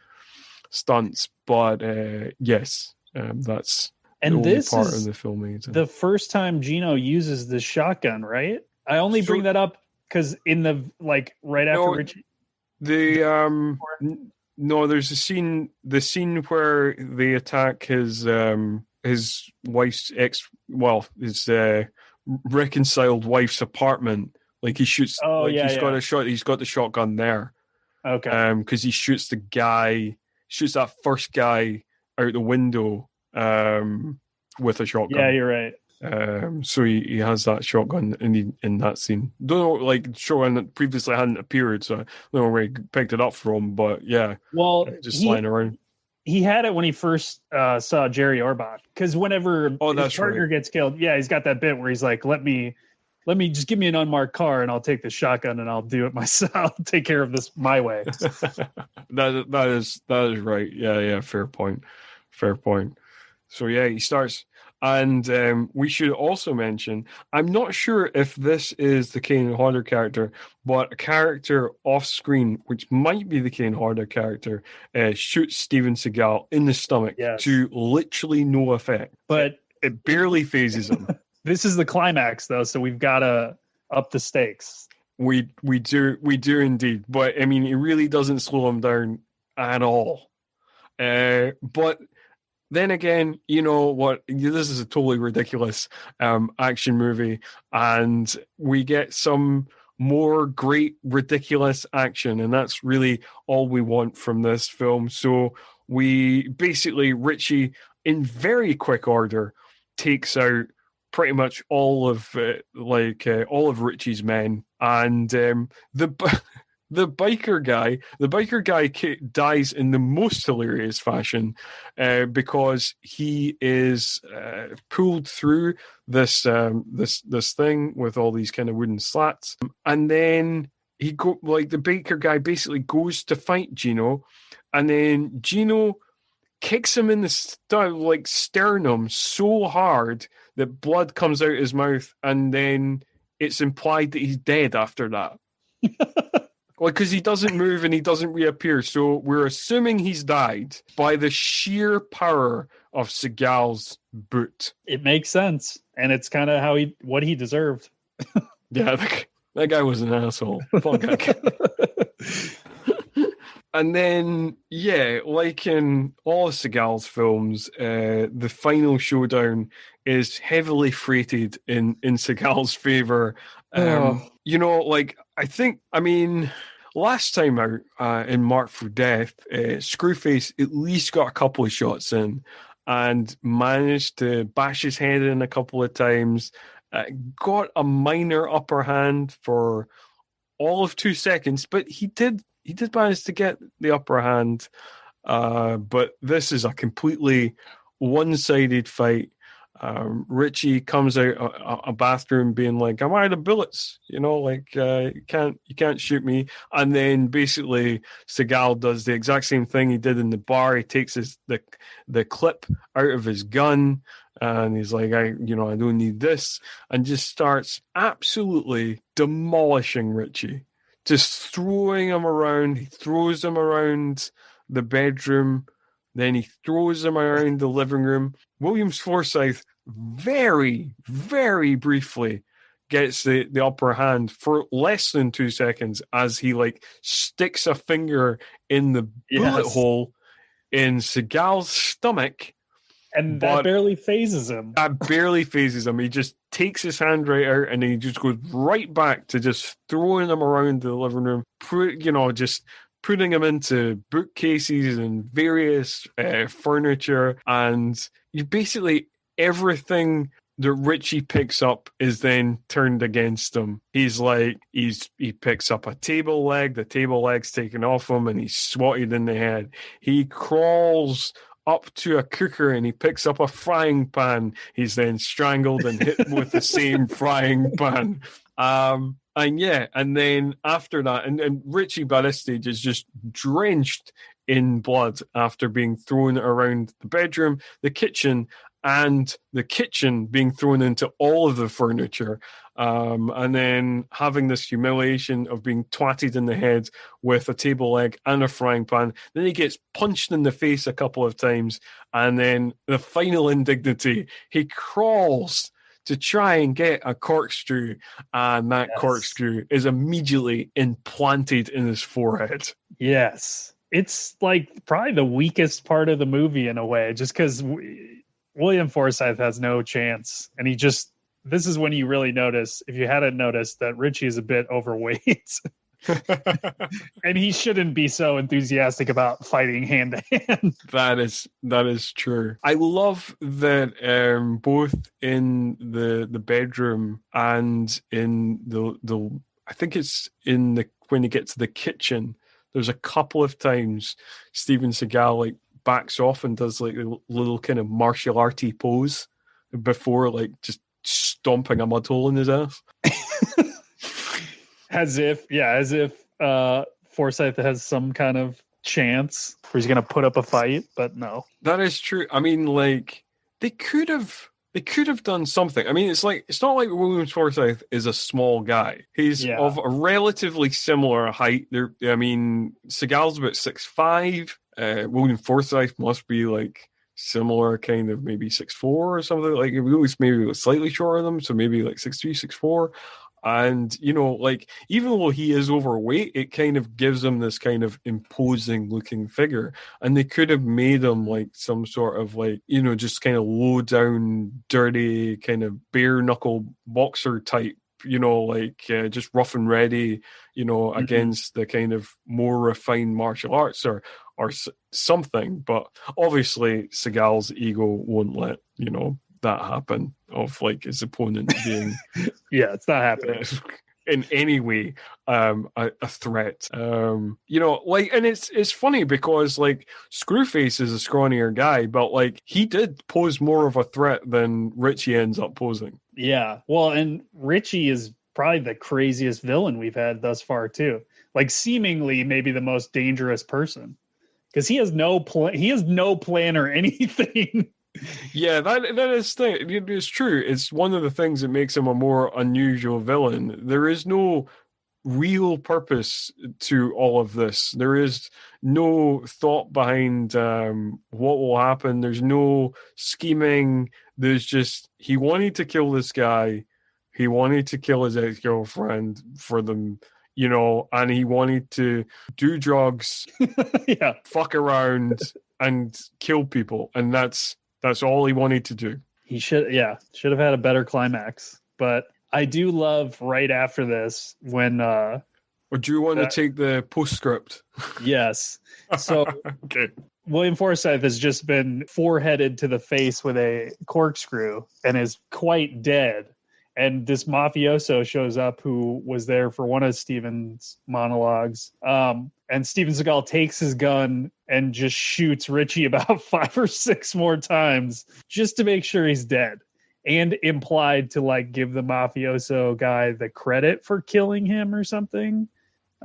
stunts. But yes, that's. And this part is of the filming. The first time Gino uses the shotgun, right? I only bring that up because in the right after Richie. No, there's a scene. The scene where they attack his wife's his reconciled wife's apartment. Like he shoots. Got a shot. He's got the shotgun there. Okay. Because he shoots that first guy out the window. With a shotgun. Yeah, you're right. So he has that shotgun in that scene. Don't know, shotgun previously hadn't appeared, so I don't know where he picked it up from, but yeah. Well, just lying around. He had it when he first saw Jerry Orbach, because whenever his partner gets killed, he's got that bit where he's like, let me just give me an unmarked car and I'll take the shotgun and I'll do it myself. I'll take care of this my way. that is right. Yeah, fair point. So yeah, he starts, and we should also mention, I'm not sure if this is the Kane Hodder character, but a character off screen, which might be the Kane Hodder character, shoots Steven Seagal in the stomach to literally no effect. But it barely phases him. This is the climax, though, so we've got to up the stakes. We do indeed, but I mean, it really doesn't slow him down at all. But then again, you know what? This is a totally ridiculous action movie, and we get some more great ridiculous action, and that's really all we want from this film. So we basically, Richie, in very quick order, takes out pretty much all of Richie's men, and the biker guy dies in the most hilarious fashion because he is pulled through this thing with all these kind of wooden slats, and then the biker guy basically goes to fight Gino, and then Gino kicks him in the sternum so hard that blood comes out his mouth, and then it's implied that he's dead after that. Because he doesn't move and he doesn't reappear. So we're assuming he's died by the sheer power of Seagal's boot. It makes sense. And it's kind of what he deserved. Yeah, that guy was an asshole. Fuck that guy. And then, like in all of Seagal's films, the final showdown is heavily freighted in Seagal's favor. Last time out in Marked for Death, Screwface at least got a couple of shots in and managed to bash his head in a couple of times, got a minor upper hand for all of 2 seconds, but he did manage to get the upper hand. But this is a completely one-sided fight. Richie comes out a bathroom being like, "I'm out of bullets," you can't shoot me. And then basically Seagal does the exact same thing he did in the bar. He takes the clip out of his gun, and he's like, I don't need this, and just starts absolutely demolishing Richie, just throwing him around. He throws him around the bedroom. Then he throws him around the living room. Williams Forsythe very, very briefly gets the upper hand for less than 2 seconds as he sticks a finger in the bullet hole in Seagal's stomach. And that barely phases him. He just takes his hand right out, and he just goes right back to just throwing him around the living room, just putting him into bookcases and various furniture. And you basically, everything that Richie picks up is then turned against him. He's like, he picks up a table leg, the table leg's taken off him, and he's swatted in the head. He crawls up to a cooker and he picks up a frying pan. He's then strangled and hit with the same frying pan. And then after that, and Richie by this stage is just drenched in blood after being thrown around the bedroom, the kitchen, and the kitchen being thrown into all of the furniture, and then having this humiliation of being twatted in the head with a table leg and a frying pan. Then he gets punched in the face a couple of times, and then the final indignity, he crawls to try and get a corkscrew, and that corkscrew is immediately implanted in his forehead. Yes. It's like probably the weakest part of the movie in a way, just because William Forsythe has no chance. And this is when you really notice, if you hadn't noticed, that Richie is a bit overweight. And he shouldn't be so enthusiastic about fighting hand to hand. That is true. I love that both in the bedroom and in the I think it's when you get to the kitchen, there's a couple of times Steven Seagal like backs off and does like a little kind of martial arty pose before like just stomping a mud hole in his ass. As if Forsythe has some kind of chance where he's going to put up a fight, but no. That is true. I mean, like they could have done something. I mean, it's not like William Forsythe is a small guy. He's of a relatively similar height. Seagal's about 6'5". William Forsythe must be like similar, kind of maybe 6'4" or something. Like at least maybe slightly shorter than them, so maybe like 6'3", 6'4". And, like, even though he is overweight, it kind of gives him this kind of imposing looking figure. And they could have made him like some sort of like, just kind of low down, dirty, kind of bare knuckle boxer type, just rough and ready, against the kind of more refined martial arts or something. But obviously Seagal's ego won't let, that happen, of like his opponent being it's not happening in any way a threat. And it's funny because like Screwface is a scrawnier guy, but like he did pose more of a threat than Richie ends up posing. And Richie is probably the craziest villain we've had thus far too, like seemingly maybe the most dangerous person, because he has no plan or anything. Yeah, that is thing. It's true. It's one of the things that makes him a more unusual villain. There is no real purpose to all of this. There is no thought behind what will happen. There's no scheming. There's just, he wanted to kill this guy. He wanted to kill his ex-girlfriend for them, and he wanted to do drugs, fuck around, and kill people. And that's all he wanted to do. He should have had a better climax. But I do love right after this when... or do you want to take the postscript? Yes. So okay. William Forsythe has just been foreheaded to the face with a corkscrew and is quite dead. And this mafioso shows up who was there for one of Steven's monologues. And Steven Seagal takes his gun and just shoots Richie about 5 or 6 more times just to make sure he's dead. And implied to like give the mafioso guy the credit for killing him or something.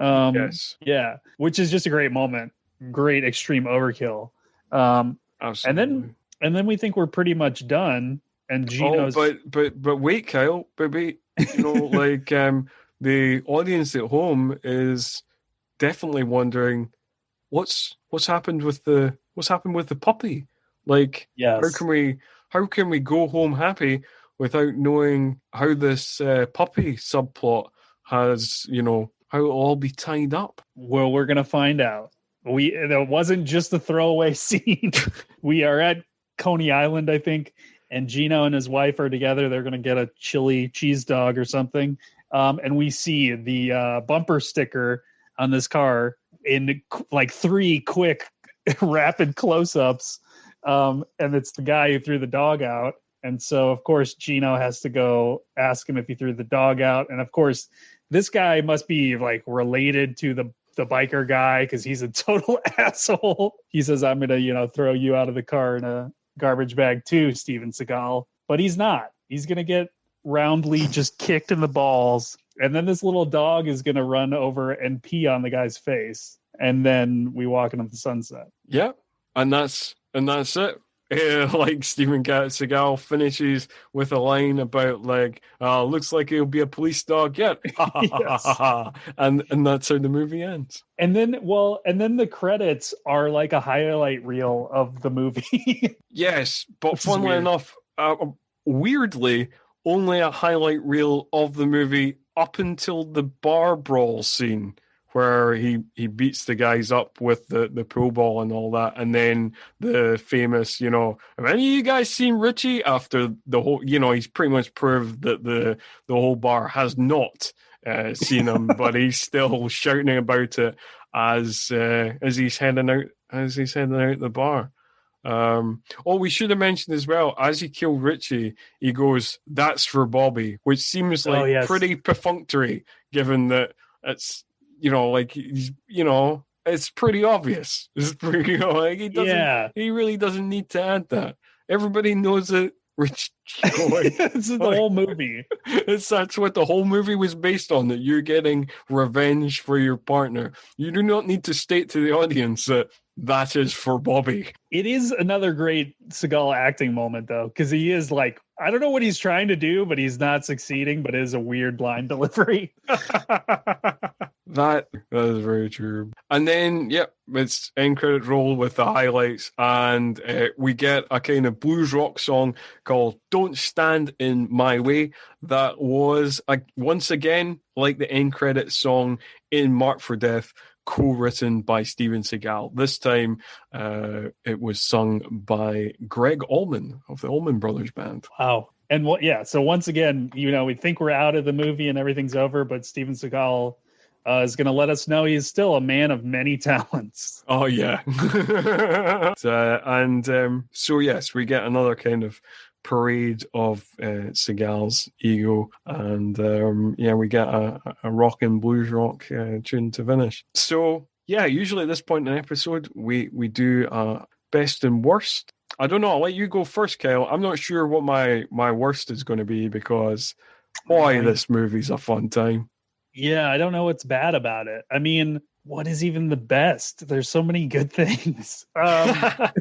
Yes. Yeah. Which is just a great moment. Great extreme overkill. Absolutely. And then we think we're pretty much done. And Gino's... but wait, Kyle, the audience at home is definitely wondering what's happened with the puppy. Like, yes. How can we go home happy without knowing how this puppy subplot has, how it'll all be tied up? Well, we're gonna find out. That wasn't just a throwaway scene. We are at Coney Island, I think. And Gino and his wife are together. They're going to get a chili cheese dog or something. And we see the bumper sticker on this car in like 3 quick, rapid close-ups. And it's the guy who threw the dog out. And so, of course, Gino has to go ask him if he threw the dog out. And of course, this guy must be like related to the biker guy because he's a total asshole. He says, I'm going to, throw you out of the car in a garbage bag too, Steven Seagal. But he's not. He's going to get roundly just kicked in the balls. And then this little dog is going to run over and pee on the guy's face. And then we walk into the sunset. Yeah. And that's it. Like Steven Seagal finishes with a line about like, looks like it'll be a police dog yet. Yes. And that's how the movie ends. And then the credits are like a highlight reel of the movie. Yes, but funnily enough, weirdly, only a highlight reel of the movie up until the bar brawl scene, where he beats the guys up with the pool ball and all that, and then the famous, have any of you guys seen Richie? After the whole, he's pretty much proved that the whole bar has not seen him, but he's still shouting about it as he's heading out the bar. We should have mentioned as well, as he killed Richie, he goes, "That's for Bobby," which seems like pretty perfunctory, given that it's. It's pretty obvious. It's pretty, he doesn't. He really doesn't need to add that. Everybody knows it. Rich, it's the whole movie. That's what the whole movie was based on. That you're getting revenge for your partner. You do not need to state to the audience that is for Bobby. It is another great Seagal acting moment, though, because he is like, I don't know what he's trying to do, but he's not succeeding. But it is a weird line delivery. That is very true. And then, it's end credit roll with the highlights, and we get a kind of blues rock song called "Don't Stand in My Way." That was once again like the end credit song in Marked for Death, co-written by Steven Seagal. This time, it was sung by Greg Allman of the Allman Brothers Band. Wow. And so once again, we think we're out of the movie and everything's over, but Steven Seagal is going to let us know he's still a man of many talents. Oh, yeah. So, yes, we get another kind of parade of Seagal's ego, and we get a rock and blues rock tune to finish. So, usually at this point in the episode, we do best and worst. I don't know, I'll let you go first, Kyle. I'm not sure what my worst is going to be, because this movie's a fun time. Yeah, I don't know what's bad about it. I mean, what is even the best? There's so many good things. I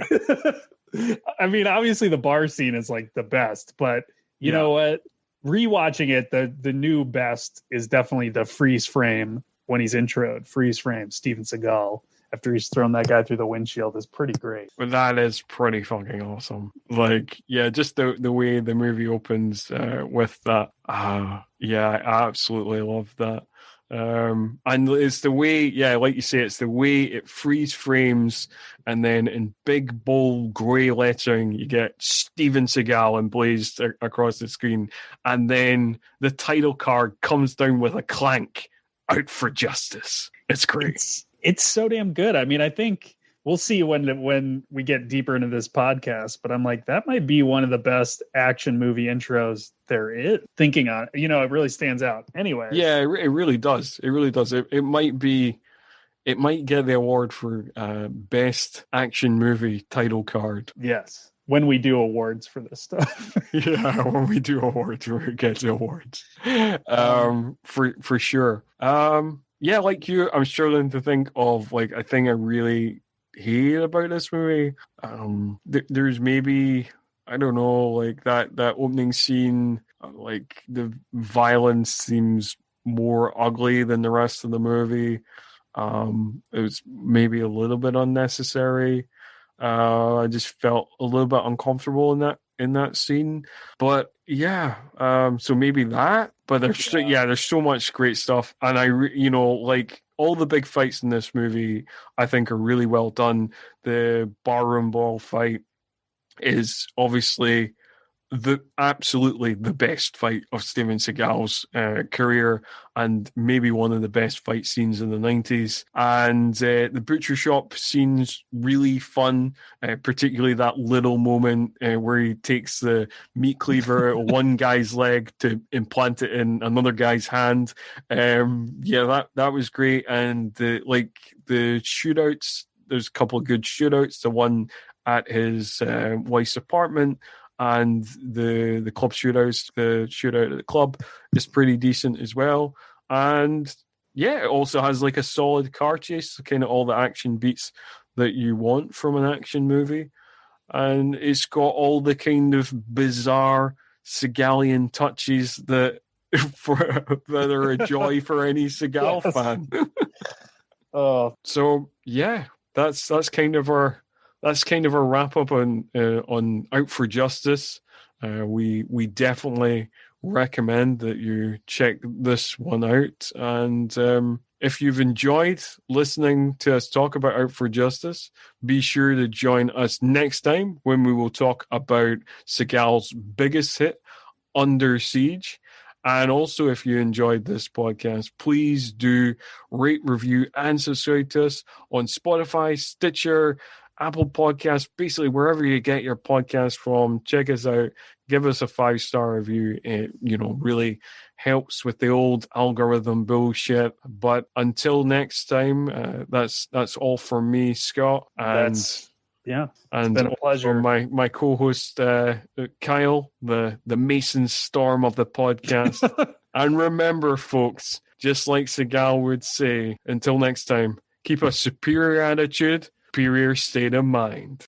mean, obviously the bar scene is like the best, but you know what? Rewatching it, the new best is definitely the freeze frame when he's introed. Freeze frame, Steven Seagal, after he's thrown that guy through the windshield, is pretty great. But that is pretty fucking awesome. Just the way the movie opens with that. I absolutely love that. And it's the way, like you say, it's the way it freeze frames, and then in big, bold, grey lettering, you get Steven Seagal emblazed across the screen, and then the title card comes down with a clank, "Out for Justice." It's great. It's so damn good. I mean, I think we'll see when we get deeper into this podcast, but I'm like, that might be one of the best action movie intros there is. Thinking on it, it really stands out. Anyway. Yeah, it really does. It really does. It might get the award for best action movie title card. Yes. When we do awards for this stuff. Yeah, when we do awards, we get the awards. For sure. Like you, I'm struggling to think of like a thing I really hate about this movie. There's maybe, I don't know, like that opening scene, like the violence seems more ugly than the rest of the movie. It was maybe a little bit unnecessary. I just felt a little bit uncomfortable in that scene. But so maybe that. But there's so much great stuff, and like all the big fights in this movie, I think are really well done. The barroom brawl fight is obviously absolutely the best fight of Steven Seagal's career, and maybe one of the best fight scenes in the 90s. And the butcher shop scene's really fun, particularly that little moment where he takes the meat cleaver out of one guy's leg to implant it in another guy's hand. That was great. And the shootouts, there's a couple of good shootouts. The one at his wife's apartment, and the club shootouts, the shootout at the club is pretty decent as well. And yeah, it also has like a solid car chase, kind of all the action beats that you want from an action movie. And it's got all the kind of bizarre Seagalian touches that are a joy for any Seagal fan. So yeah, that's kind of our wrap up on Out for Justice. We definitely recommend that you check this one out. And if you've enjoyed listening to us talk about Out for Justice, be sure to join us next time when we will talk about Seagal's biggest hit, Under Siege. And also, if you enjoyed this podcast, please do rate, review, and subscribe to us on Spotify, Stitcher, Apple Podcasts, basically wherever you get your podcast from. Check us out. Give us a 5-star review. It, really helps with the old algorithm bullshit. But until next time, that's all from me, Scott. And it's been a pleasure. My co-host Kyle, the Mason Storm of the podcast. And remember, folks, just like Seagal would say, until next time, keep a superior attitude, superior state of mind.